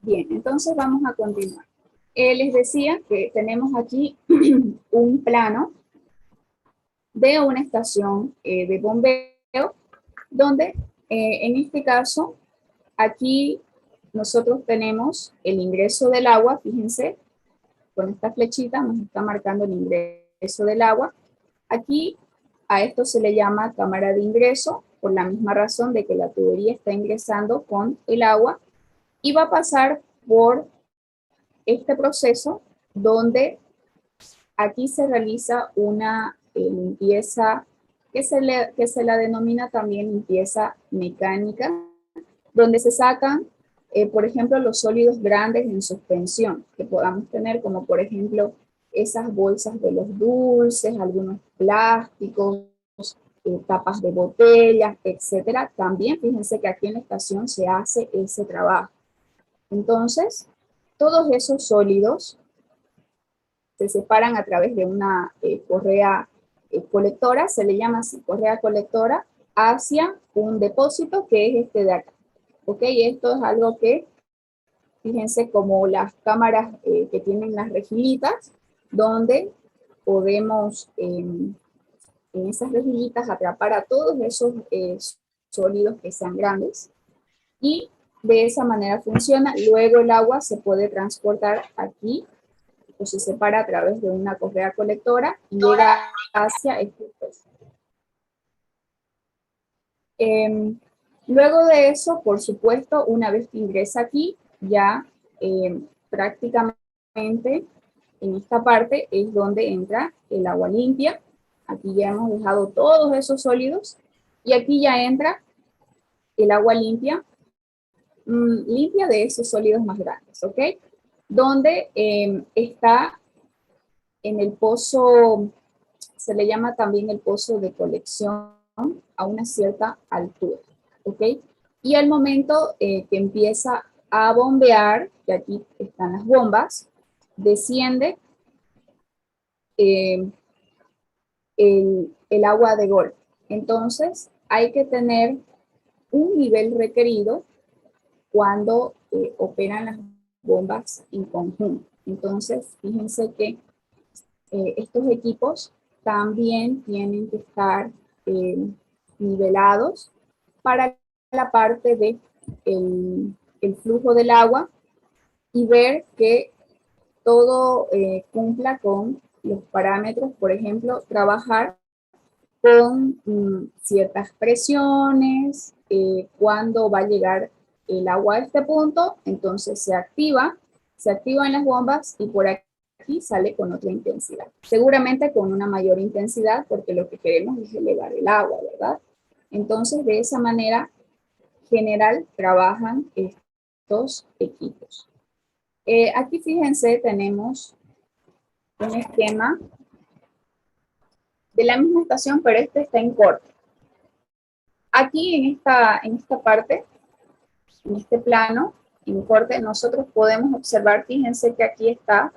Bien, entonces vamos a continuar. Les decía que tenemos aquí un plano de una estación de bombeo, donde en este caso, aquí nosotros tenemos el ingreso del agua, fíjense, con esta flechita nos está marcando el ingreso del agua. Aquí a esto se le llama cámara de ingreso, por la misma razón de que la tubería está ingresando con el agua y va a pasar por este proceso donde aquí se realiza una limpieza que se la denomina también limpieza mecánica, donde se sacan, por ejemplo, los sólidos grandes en suspensión que podamos tener, como por ejemplo esas bolsas de los dulces, algunos plásticos, tapas de botellas, etcétera. También fíjense que aquí en la estación se hace ese trabajo. Entonces, todos esos sólidos se separan a través de una correa colectora, se le llama así, correa colectora, hacia un depósito que es este de acá. ¿Ok? Esto es algo que, fíjense, como las cámaras que tienen las rejillitas, donde podemos en esas rejillitas atrapar a todos esos sólidos que sean grandes, y de esa manera funciona. Luego el agua se puede transportar aquí, o se separa a través de una correa colectora y llega hacia este proceso. Luego de eso, por supuesto, una vez que ingresa aquí, ya prácticamente en esta parte es donde entra el agua limpia. Aquí ya hemos dejado todos esos sólidos y aquí ya entra el agua limpia, limpia de esos sólidos más grandes, ¿ok? Donde está en el pozo, se le llama también el pozo de colección a una cierta altura, ¿ok? Y al momento que empieza a bombear, que aquí están las bombas, desciende el agua de golpe. Entonces, hay que tener un nivel requerido cuando operan las bombas en conjunto. Entonces, fíjense que estos equipos también tienen que estar nivelados para la parte de el flujo del agua y ver que todo cumpla con los parámetros. Por ejemplo, trabajar con ciertas presiones, cuando va a llegar el agua a este punto, entonces se activan las bombas y por aquí sale con otra intensidad. Seguramente con una mayor intensidad porque lo que queremos es elevar el agua, ¿verdad? Entonces, de esa manera general trabajan estos equipos. Aquí fíjense, tenemos un esquema de la misma estación, pero este está en corte. Aquí en esta parte, en este plano, en corte, nosotros podemos observar, fíjense que aquí está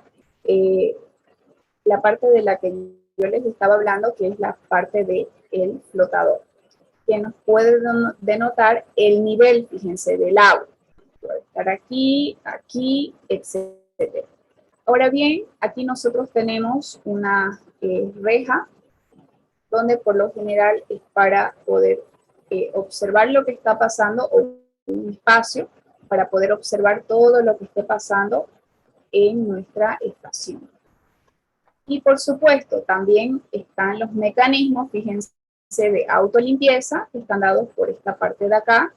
la parte de la que yo les estaba hablando, que es la parte del flotador, que nos puede denotar el nivel, fíjense, del agua. Puede estar aquí, aquí, etc. Ahora bien, aquí nosotros tenemos una reja, donde por lo general es para poder observar lo que está pasando, o un espacio para poder observar todo lo que esté pasando en nuestra estación. Y por supuesto, también están los mecanismos, fíjense, de autolimpieza, que están dados por esta parte de acá,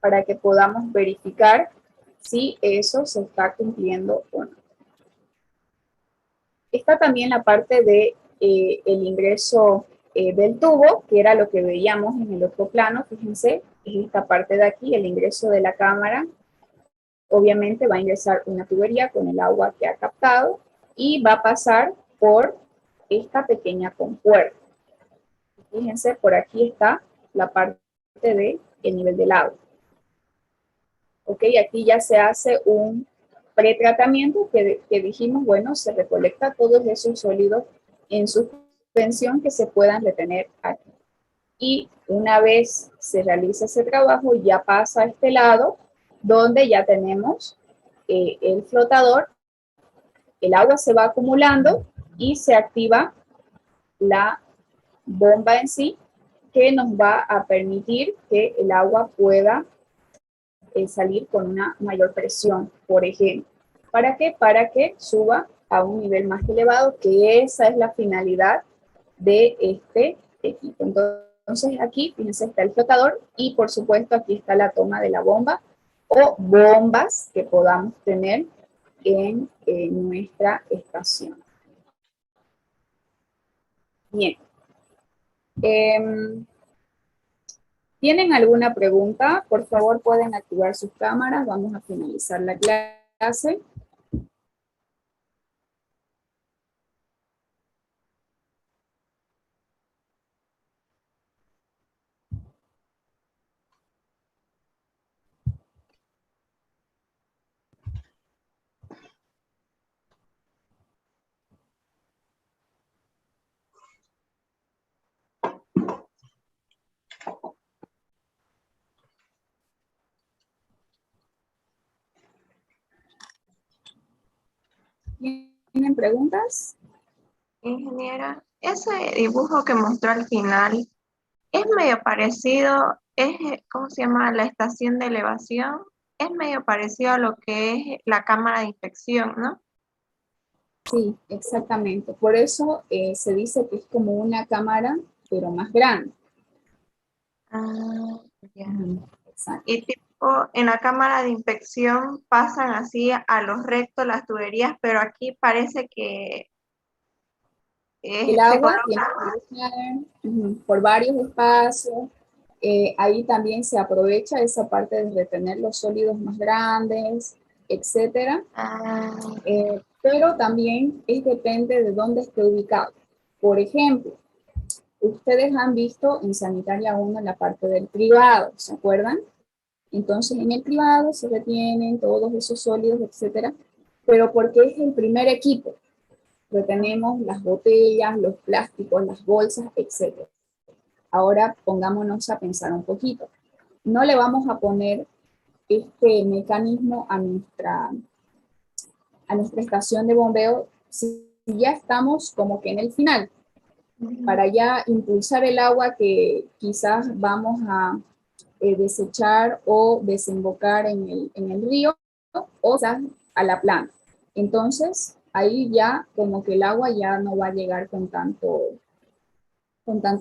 para que podamos verificar si eso se está cumpliendo o no. Está también la parte de el ingreso del tubo, que era lo que veíamos en el otro plano, fíjense, es esta parte de aquí, el ingreso de la cámara. Obviamente va a ingresar una tubería con el agua que ha captado y va a pasar por esta pequeña compuerta. Fíjense, por aquí está la parte del nivel del agua. Ok, aquí ya se hace un pretratamiento que dijimos, bueno, se recolecta todos esos sólidos en suspensión que se puedan retener aquí. Y una vez se realiza ese trabajo, ya pasa a este lado, donde ya tenemos el flotador, el agua se va acumulando y se activa la bomba en sí, que nos va a permitir que el agua pueda salir con una mayor presión, por ejemplo. ¿Para qué? Para que suba a un nivel más elevado, que esa es la finalidad de este equipo. Entonces aquí, fíjense, está el flotador y por supuesto aquí está la toma de la bomba o bombas que podamos tener en nuestra estación. Bien. ¿Tienen alguna pregunta? Por favor, pueden activar sus cámaras. Vamos a finalizar la clase. ¿Tienen preguntas? Ingeniera, ese dibujo que mostró al final es medio parecido, ¿cómo se llama? La estación de elevación. Es medio parecido a lo que es la cámara de inspección, ¿no? Sí, exactamente. Por eso se dice que es como una cámara, pero más grande. Ah, ya. Exacto. Y tipo, en la cámara de inspección pasan así a los rectos las tuberías, pero aquí parece que El se agua tiene coloca. que pasar por varios espacios. Ahí también se aprovecha esa parte de retener los sólidos más grandes, etcétera. Ah, Pero también depende de dónde esté ubicado. Por ejemplo, ustedes han visto en Sanitaria 1 la parte del privado, ¿se acuerdan? Entonces en el privado se retienen todos esos sólidos, etcétera, pero porque es el primer equipo, retenemos las botellas, los plásticos, las bolsas, etcétera. Ahora pongámonos a pensar un poquito. No le vamos a poner este mecanismo a nuestra estación de bombeo si ya estamos como que en el final, para ya impulsar el agua que quizás vamos a desechar o desembocar en el río o sea, a la planta. Entonces, ahí ya como que el agua ya no va a llegar con tanto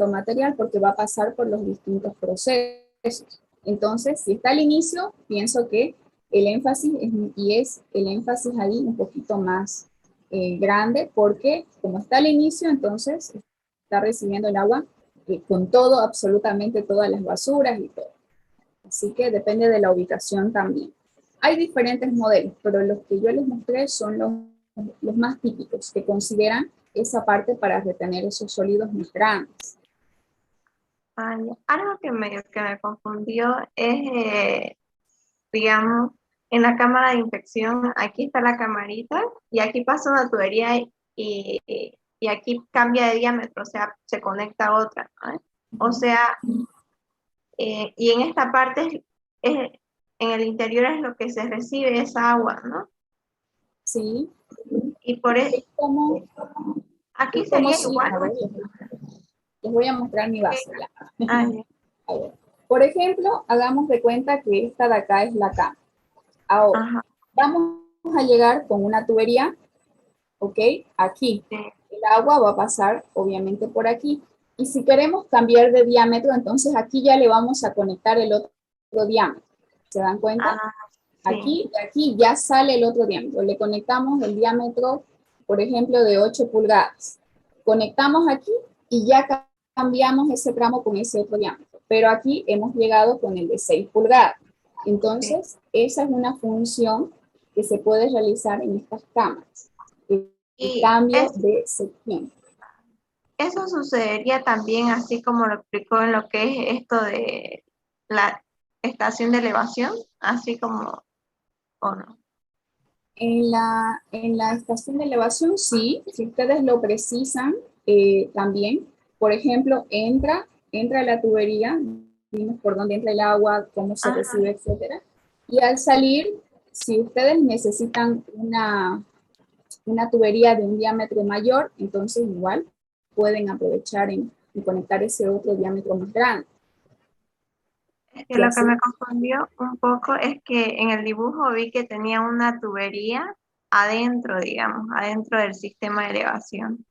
material porque va a pasar por los distintos procesos. Entonces, si está al inicio, pienso que el énfasis es el énfasis ahí un poquito más grande porque como está al inicio, entonces está recibiendo el agua con todo, absolutamente todas las basuras y todo. Así que depende de la ubicación también. Hay diferentes modelos, pero los que yo les mostré son los más típicos, que consideran esa parte para retener esos sólidos más grandes. algo que me confundió es, digamos, en la cámara de inspección, aquí está la camarita y aquí pasa una tubería y aquí cambia de diámetro, o sea, se conecta a otra, ¿no? O sea, y en esta parte, en el interior es lo que se recibe esa agua, ¿no? Sí, Y por eso, es como, aquí es como sería si, igual. a ver, les voy a mostrar mi base ya. Ah, ya. A ver. Por ejemplo, hagamos de cuenta que esta de acá es la cama. Ahora, Ajá, vamos a llegar con una tubería, ¿ok? Aquí. sí. El agua va a pasar, obviamente, por aquí. Y si queremos cambiar de diámetro, entonces aquí ya le vamos a conectar el otro diámetro. ¿Se dan cuenta? Ah, sí. Aquí ya sale el otro diámetro. Le conectamos el diámetro, por ejemplo, de 8 pulgadas. Conectamos aquí y ya cambiamos ese tramo con ese otro diámetro. Pero aquí hemos llegado con el de 6 pulgadas. Entonces, esa es una función que se puede realizar en estas cámaras. El Y cambio de sección. eso sucedería también así como lo explicó en lo que es esto de la estación de elevación, así como, ¿o no? En la estación de elevación, sí, si ustedes lo precisan también, por ejemplo, entra la tubería, vimos por dónde entra el agua, cómo se Ajá. recibe, etcétera. Y al salir, si ustedes necesitan una tubería de un diámetro mayor, entonces igual pueden aprovechar en conectar ese otro diámetro más grande. Es que Y lo que así, me confundió un poco es que en el dibujo vi que tenía una tubería adentro, digamos, adentro del sistema de elevación.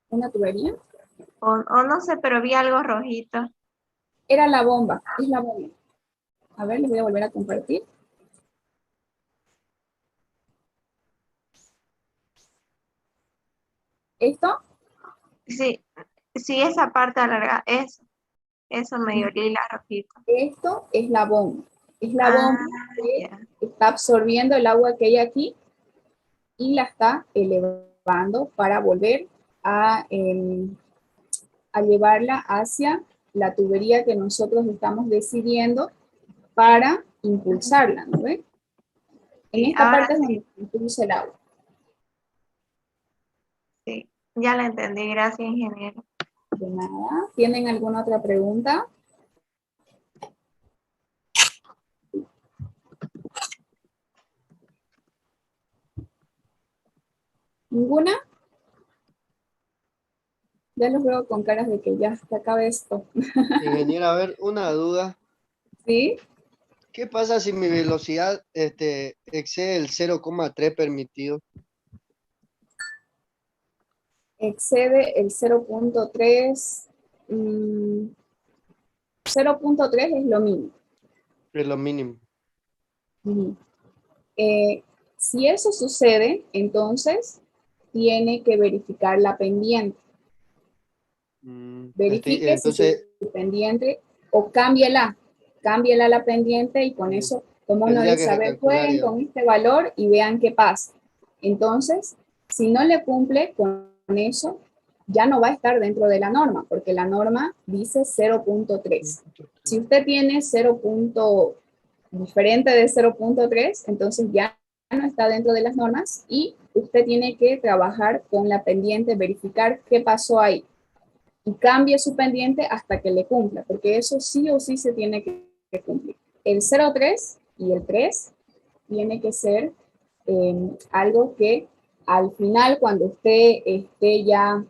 una tubería, O no sé, pero vi algo rojito. era la bomba, es la bomba. A ver, les voy a volver a compartir. Esto Sí, sí, esa parte alargada, eso medio lila rojito. Esto es la bomba. Es la Ah, bomba que ya. está absorbiendo el agua que hay aquí y la está elevando para volver a llevarla hacia la tubería que nosotros estamos decidiendo para impulsarla, ¿no ven? En Sí, esta ahora parte es sí, donde se impulsa el agua. sí, ya la entendí, gracias, ingeniero. De nada. ¿Tienen alguna otra pregunta? ¿Ninguna? Ya los veo con caras de que ya se acabe esto. Ingeniera, a ver, una duda. ¿Sí? ¿Qué pasa si mi velocidad excede el 0,3 permitido? Excede el 0.3. 0.3 es lo mínimo. Es lo mínimo. Ujú. Si eso sucede, entonces tiene que verificar la pendiente. Verifique si Entonces, su pendiente, o cámbiela la pendiente, y con eso, como uno tendría que dice, a ver, recalcular jueguen ya. con este valor y vean qué pasa. Entonces, si no le cumple con eso, ya no va a estar dentro de la norma, porque la norma dice 0.3. Si usted tiene 0. Diferente de 0.3, entonces ya no está dentro de las normas y usted tiene que trabajar con la pendiente, verificar qué pasó ahí y cambie su pendiente hasta que le cumpla, porque eso sí o sí se tiene que cumplir. El 0.3 y el 3 tiene que ser algo que al final, cuando usted esté ya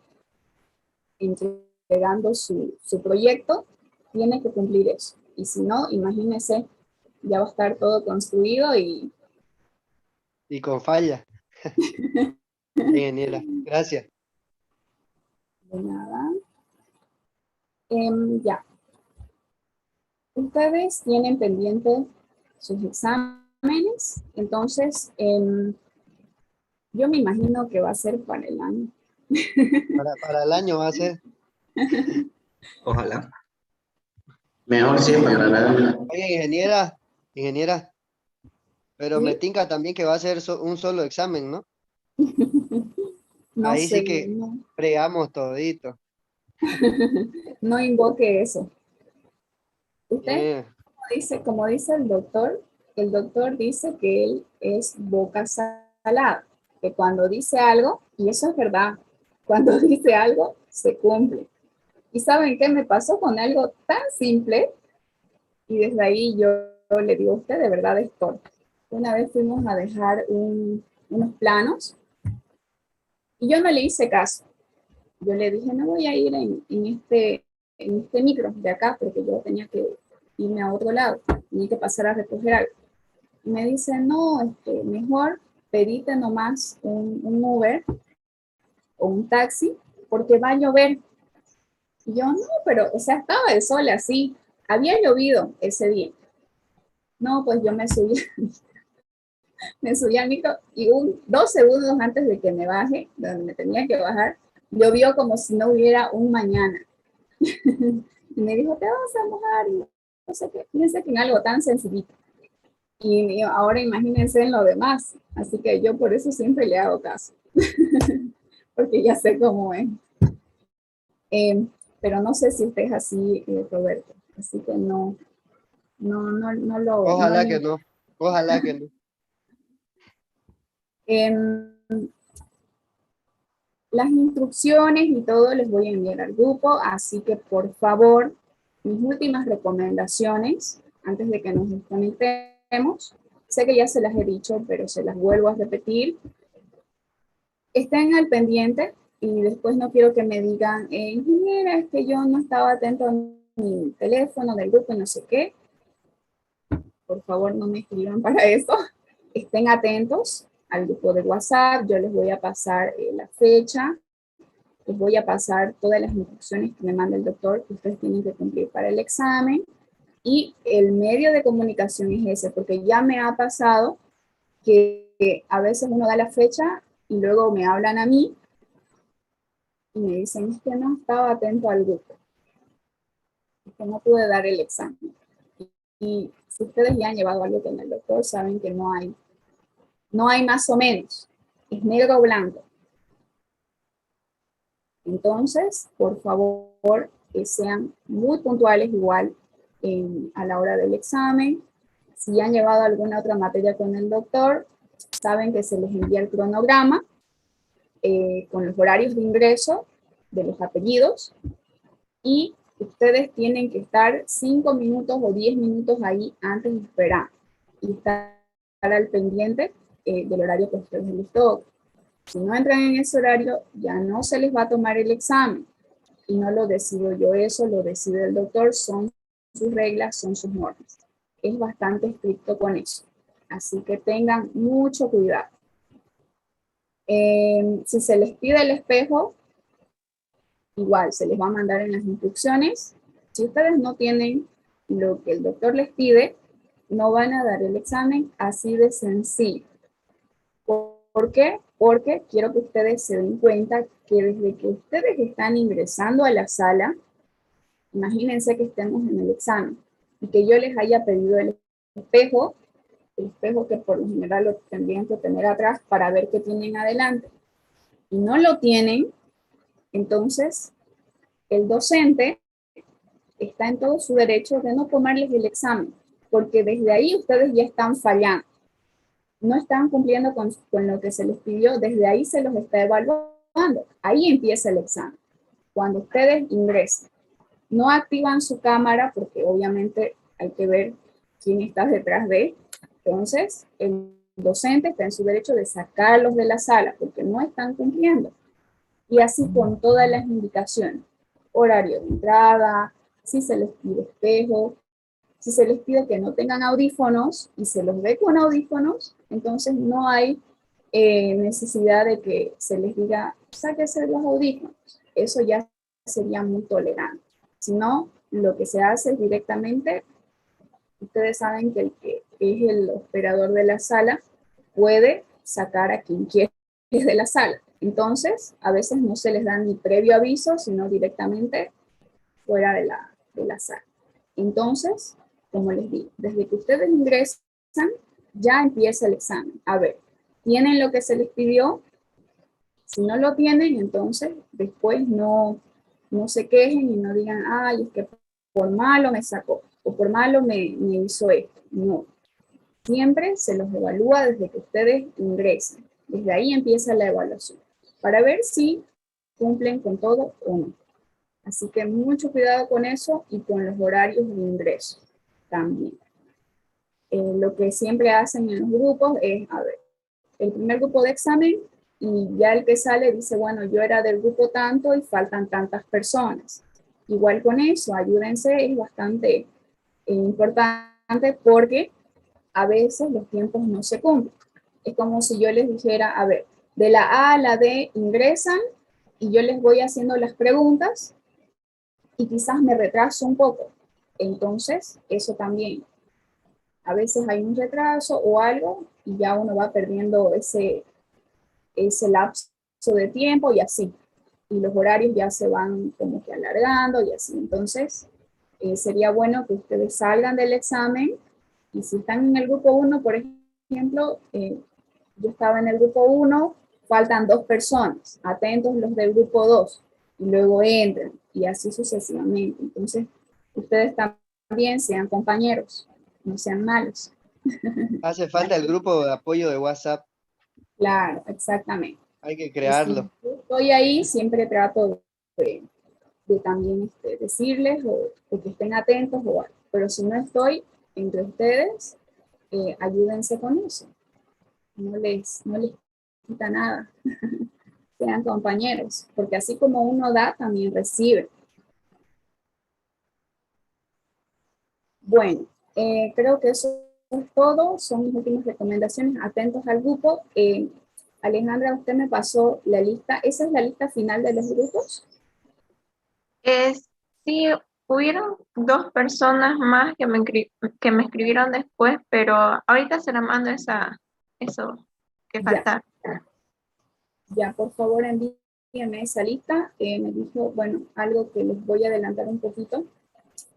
entregando su proyecto, tiene que cumplir eso. Y si no, imagínese, ya va a estar todo construido y Y con falla. Ingeniera, gracias. de nada. Ya. Ustedes tienen pendiente sus exámenes, entonces yo me imagino que va a ser para el año. Para el año va a ser. Ojalá. Mejor sí, para la... Oye, ingeniera, pero me ¿Sí? tinca también que va a ser un solo examen, ¿no? No Ahí sé, sí que no, fregamos todito. no invoque eso. Usted, Yeah. como dice el doctor dice que él es boca salada, que cuando dice algo, y eso es verdad, cuando dice algo, se cumple. ¿Y saben qué me pasó con algo tan simple? Y desde ahí yo le digo, usted de verdad es torpe. Una vez fuimos a dejar unos planos y yo no le hice caso. Yo le dije, no voy a ir en este micro de acá porque yo tenía que irme a otro lado, tenía que pasar a recoger algo. Y me dice, no, mejor pedite nomás un Uber o un taxi porque va a llover. Y yo, no, pero, o sea, estaba el sol así, había llovido ese día. No, pues yo me subí al micro y 2 segundos antes de que me baje, donde me tenía que bajar, llovió como si no hubiera un mañana. Y me dijo, te vas a mojar, y no sé qué. Fíjense que en algo tan sencillito. Y ahora imagínense en lo demás. Así que yo por eso siempre le hago caso. Porque ya sé cómo es. Pero no sé si usted es así, Roberto. Así que no lo... Ojalá que no. Ojalá que no. Las instrucciones y todo les voy a enviar al grupo, así que por favor, mis últimas recomendaciones, antes de que nos desconectemos, sé que ya se las he dicho, pero se las vuelvo a repetir. Estén al pendiente y después no quiero que me digan, ingeniera, es que yo no estaba atento a mi teléfono del grupo y no sé qué. Por favor, no me escriban para eso. Estén atentos al grupo de WhatsApp, yo les voy a pasar la fecha, les voy a pasar todas las instrucciones que me manda el doctor que ustedes tienen que cumplir para el examen, y el medio de comunicación es ese, porque ya me ha pasado que a veces uno da la fecha y luego me hablan a mí y me dicen, es que no estaba atento al grupo, es que no pude dar el examen. Y si ustedes ya han llevado algo con el doctor, saben que no hay más o menos, es negro o blanco. Entonces, por favor, que sean muy puntuales igual a la hora del examen. Si han llevado alguna otra materia con el doctor, saben que se les envía el cronograma con los horarios de ingreso de los apellidos, y ustedes tienen que estar 5 minutos o 10 minutos ahí antes de esperar y estar al pendiente del horario que ustedes les toca. Si no entran en ese horario, ya no se les va a tomar el examen. Y no lo decido yo, eso lo decide el doctor, son sus reglas, son sus normas. Es bastante estricto con eso. Así que tengan mucho cuidado. Si se les pide el espejo, igual se les va a mandar en las instrucciones. Si ustedes no tienen lo que el doctor les pide, no van a dar el examen, así de sencillo. ¿Por qué? Porque quiero que ustedes se den cuenta que desde que ustedes están ingresando a la sala, imagínense que estemos en el examen y que yo les haya pedido el espejo que por lo general lo tendrían que tener atrás para ver qué tienen adelante, y no lo tienen, entonces el docente está en todo su derecho de no tomarles el examen, porque desde ahí ustedes ya están fallando. No están cumpliendo con lo que se les pidió, desde ahí se los está evaluando. Ahí empieza el examen. Cuando ustedes ingresan, no activan su cámara porque obviamente hay que ver quién está detrás de. Entonces, el docente está en su derecho de sacarlos de la sala porque no están cumpliendo. Y así con todas las indicaciones. Horario de entrada, si se les pide espejo, si se les pide que no tengan audífonos y se los ve con audífonos, entonces no hay necesidad de que se les diga, sáquese los audífonos. Eso ya sería muy tolerante. Si no, lo que se hace es directamente, ustedes saben que el que es el operador de la sala puede sacar a quien quiere de la sala. Entonces, a veces no se les da ni previo aviso, sino directamente fuera de la sala. Entonces, como les digo, desde que ustedes ingresan, ya empieza el examen. A ver, ¿tienen lo que se les pidió? Si no lo tienen, entonces después no se quejen y no digan, ay, es que por malo me sacó, o por malo me hizo esto. No. Siempre se los evalúa desde que ustedes ingresan. Desde ahí empieza la evaluación, para ver si cumplen con todo o no. Así que mucho cuidado con eso y con los horarios de ingreso también. Lo que siempre hacen en los grupos es, a ver, el primer grupo de examen y ya el que sale dice, bueno, yo era del grupo tanto y faltan tantas personas. Igual con eso, ayúdense, es bastante importante porque a veces los tiempos no se cumplen. Es como si yo les dijera, a ver, de la A a la D ingresan y yo les voy haciendo las preguntas y quizás me retraso un poco. Entonces, eso también. A veces hay un retraso o algo y ya uno va perdiendo ese lapso de tiempo y así. Y los horarios ya se van como que alargando y así. Entonces, sería bueno que ustedes salgan del examen y si están en el grupo 1, por ejemplo, yo estaba en el grupo 1, faltan 2 personas, atentos los del grupo 2 y luego entran y así sucesivamente. Entonces, ustedes también sean compañeros, no sean malos. Hace falta el grupo de apoyo de WhatsApp. Claro, exactamente. Hay que crearlo. Si estoy ahí, siempre trato de también decirles o que estén atentos o algo. Pero si no estoy entre ustedes, ayúdense con eso. No les quita nada. Sean compañeros, porque así como uno da, también recibe. Bueno, creo que eso es todo. Son mis últimas recomendaciones. Atentos al grupo. Alejandra, usted me pasó la lista. ¿Esa es la lista final de los grupos? Sí, hubieron 2 personas más que me escribieron después, pero ahorita se la mando eso que falta. Ya, por favor, envíenme esa lista. Me dijo, bueno, algo que les voy a adelantar un poquito,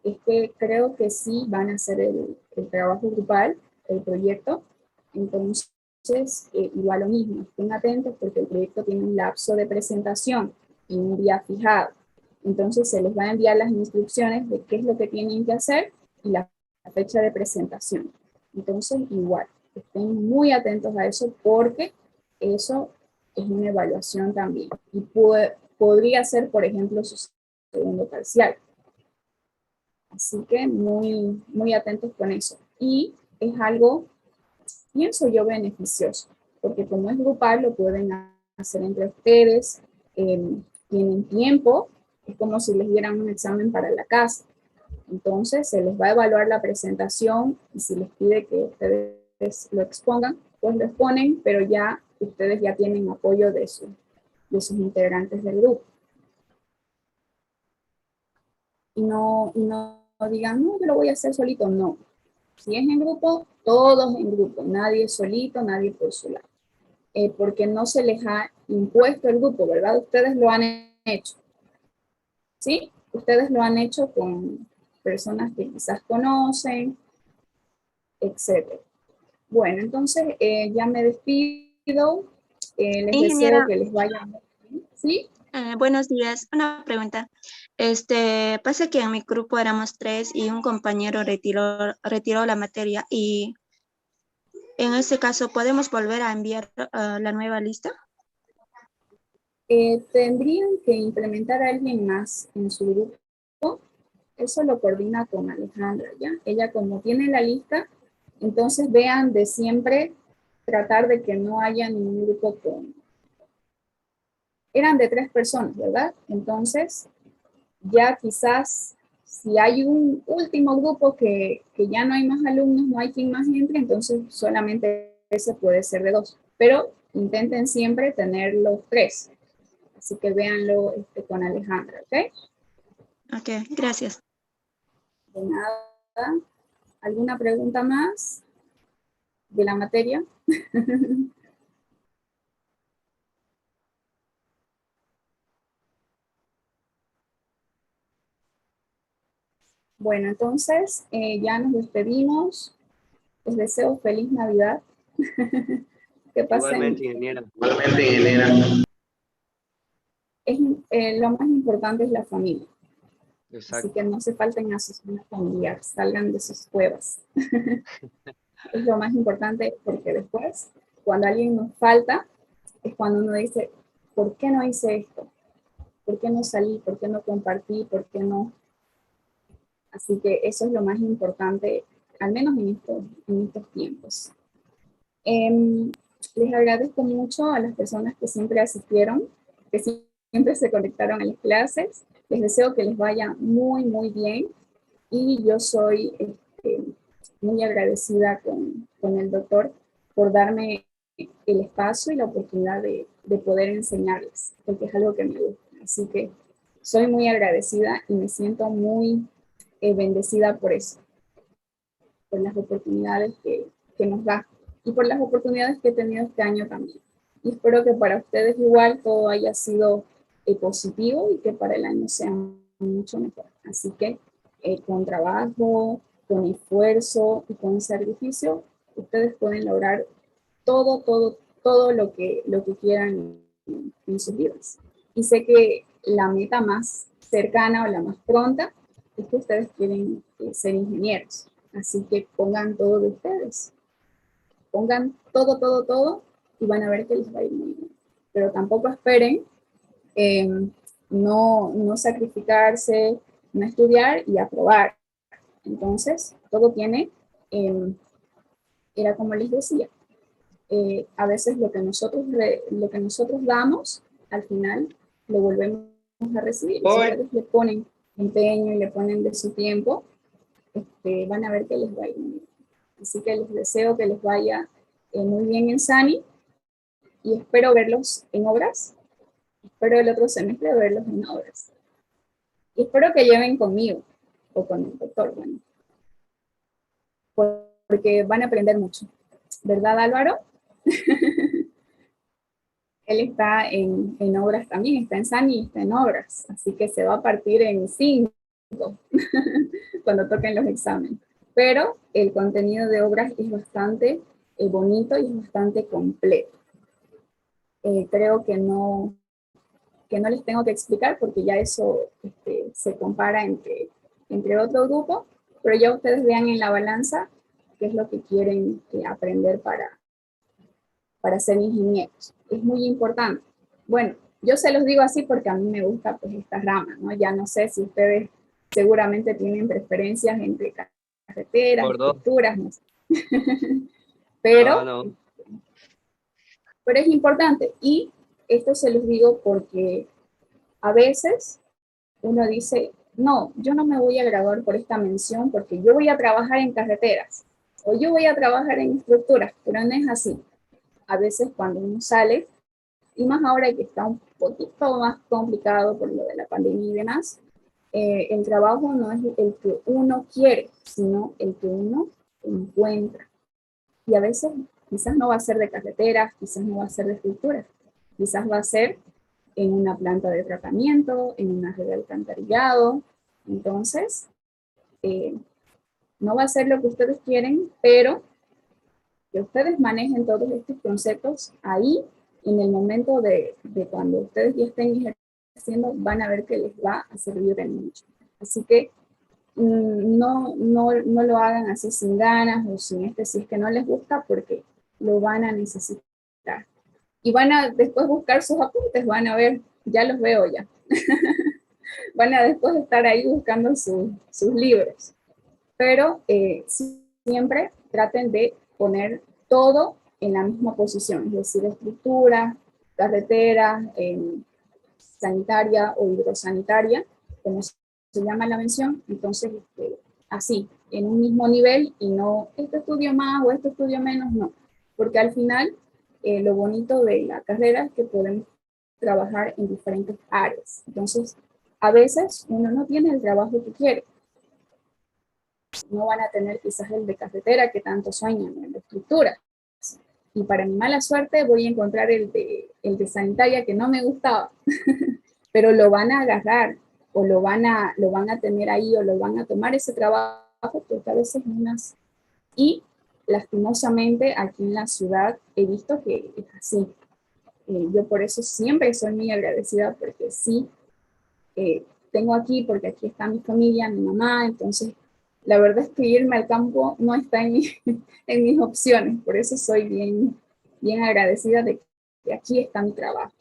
es que creo que sí van a hacer el trabajo grupal, el proyecto. Entonces, igual lo mismo, estén atentos porque el proyecto tiene un lapso de presentación y un día fijado. Entonces, se les va a enviar las instrucciones de qué es lo que tienen que hacer y la fecha de presentación. Entonces, igual, estén muy atentos a eso porque eso es una evaluación también. Y podría ser, por ejemplo, su segundo parcial. Así que muy, muy atentos con eso. Y es algo, pienso yo, beneficioso, porque como es grupal lo pueden hacer entre ustedes, tienen tiempo, es como si les dieran un examen para la casa. Entonces se les va a evaluar la presentación y si les pide que ustedes lo expongan, pues lo exponen, pero ya ustedes ya tienen apoyo de sus integrantes del grupo. Y no digan, no, yo lo voy a hacer solito, no. Si es en grupo, todos en grupo, nadie solito, nadie por su lado. Porque no se les ha impuesto el grupo, ¿verdad? Ustedes lo han hecho, ¿sí? Ustedes lo han hecho con personas que quizás conocen, etc. Bueno, entonces ya me despido. Les deseo Ingeniera, que les vaya muy bien, ¿sí? buenos días. Una pregunta. Pasa que en mi grupo éramos 3 y un compañero retiró la materia y en ese caso, ¿podemos volver a enviar la nueva lista? Tendrían que implementar a alguien más en su grupo. Eso lo coordina con Alejandra, ¿ya? Ella como tiene la lista, entonces vean de siempre tratar de que no haya ningún grupo con... Eran de 3 personas, ¿verdad? Entonces, ya quizás si hay un último grupo que ya no hay más alumnos, no hay quien más entre, entonces solamente ese puede ser de 2. Pero intenten siempre tener los 3. Así que véanlo con Alejandra, ¿ok? Ok, gracias. De nada. ¿Alguna pregunta más de la materia? Bueno, entonces ya nos despedimos. Les deseo feliz Navidad. Que pasen. Igualmente, ingeniera. Igualmente, ingeniera. Lo más importante es la familia. Así Exacto. que no se falten a sus familiares, salgan de sus cuevas. Es lo más importante porque después, cuando alguien nos falta, es cuando uno dice, ¿por qué no hice esto? ¿Por qué no salí? ¿Por qué no compartí? ¿Por qué no? Así que eso es lo más importante, al menos en estos tiempos. Les agradezco mucho a las personas que siempre asistieron, que siempre se conectaron a las clases. Les deseo que les vaya muy, muy bien. Y yo soy muy agradecida con el doctor por darme el espacio y la oportunidad de poder enseñarles, porque es algo que me gusta. Así que soy muy agradecida y me siento muy bendecida por eso, por las oportunidades que nos da y por las oportunidades que he tenido este año también. Y espero que para ustedes igual todo haya sido positivo y que para el año sea mucho mejor. Así que con trabajo, con esfuerzo y con sacrificio, ustedes pueden lograr todo lo que quieran en sus vidas. Y sé que la meta más cercana o la más pronta es que ustedes quieren ser ingenieros. Así que pongan todo de ustedes. Pongan todo y van a ver que les va a ir muy bien. Pero tampoco esperen no sacrificarse, no estudiar y aprobar. Entonces, todo tiene, era como les decía, a veces lo que nosotros damos, al final lo volvemos a recibir. Si ustedes le ponen empeño y le ponen de su tiempo, van a ver que les va a ir muy bien. Así que les deseo que les vaya muy bien en SANI y espero verlos en obras. Espero el otro semestre verlos en obras. Y espero que lleven conmigo o con el doctor, bueno, porque van a aprender mucho. ¿Verdad, Álvaro? Él está en obras también, está en SANI y está en obras, así que se va a partir en 5 cuando toquen los exámenes. Pero el contenido de obras es bastante bonito y es bastante completo. Creo que no les tengo que explicar porque ya eso se compara entre otro grupo, pero ya ustedes vean en la balanza qué es lo que quieren aprender para ser ingenieros. Es muy importante. Bueno, yo se los digo así porque a mí me gusta pues esta rama, ¿no? Ya no sé si ustedes seguramente tienen preferencias entre carreteras, estructuras, no sé. Pero es importante. Y esto se los digo porque a veces uno dice, no, yo no me voy a graduar por esta mención porque yo voy a trabajar en carreteras o yo voy a trabajar en estructuras, pero no es así. A veces cuando uno sale, y más ahora que está un poquito más complicado por lo de la pandemia y demás, el trabajo no es el que uno quiere, sino el que uno encuentra. Y a veces quizás no va a ser de carreteras, quizás no va a ser de estructuras, quizás va a ser en una planta de tratamiento, en una red de alcantarillado. Entonces, no va a ser lo que ustedes quieren, pero que ustedes manejen todos estos conceptos ahí, en el momento de cuando ustedes ya estén ejerciendo, van a ver que les va a servir de mucho. Así que no lo hagan así sin ganas o sin si es que no les gusta, porque lo van a necesitar. Y van a después buscar sus apuntes, van a ver, ya los veo ya. Van a después estar ahí buscando sus libros. Pero siempre traten de poner todo en la misma posición, es decir, estructura, carretera, sanitaria o hidrosanitaria, como se llama la mención. Entonces, así, en un mismo nivel, y no este estudio más o este estudio menos, no. Porque al final, lo bonito de la carrera es que podemos trabajar en diferentes áreas. Entonces, a veces uno no tiene el trabajo que quiere. No van a tener quizás el de carretera que tanto sueñan, el de estructura. Y para mi mala suerte voy a encontrar el de sanitaria que no me gustaba. Pero lo van a agarrar, o lo van a tener ahí, o lo van a tomar ese trabajo, porque a veces unas... Y lastimosamente aquí en la ciudad he visto que es así. Yo por eso siempre soy muy agradecida, porque sí, tengo aquí, porque aquí está mi familia, mi mamá, entonces la verdad es que irme al campo no está en mis opciones, por eso soy bien, bien agradecida de que aquí está mi trabajo.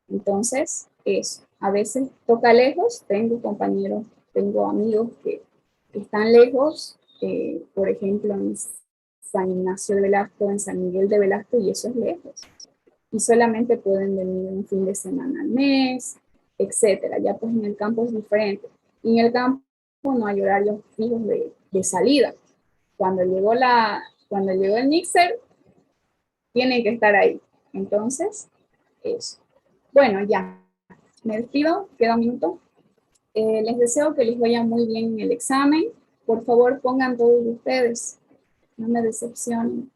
Entonces, eso, a veces toca lejos, tengo compañeros, tengo amigos que están lejos, por ejemplo, en San Ignacio de Velasco, en San Miguel de Velasco, y eso es lejos. Y solamente pueden venir un fin de semana al mes, etcétera. Ya pues en el campo es diferente. Y en el campo no hay horarios fijos de salida. Cuando llegó el mixer, tienen que estar ahí. Entonces, eso. Bueno, ya. Me despido, queda un minuto. Les deseo que les vaya muy bien en el examen. Por favor, pongan todos ustedes. No me decepcionen.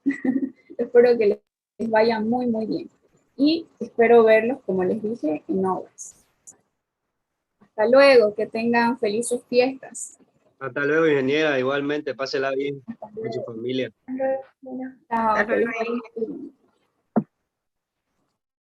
Espero que les vaya muy, muy bien. Y espero verlos, como les dije, en obras. Hasta luego, que tengan felices fiestas. Hasta luego, ingeniera. Igualmente, pásela bien con su familia. Chao, Hasta que les luego. vaya muy bien.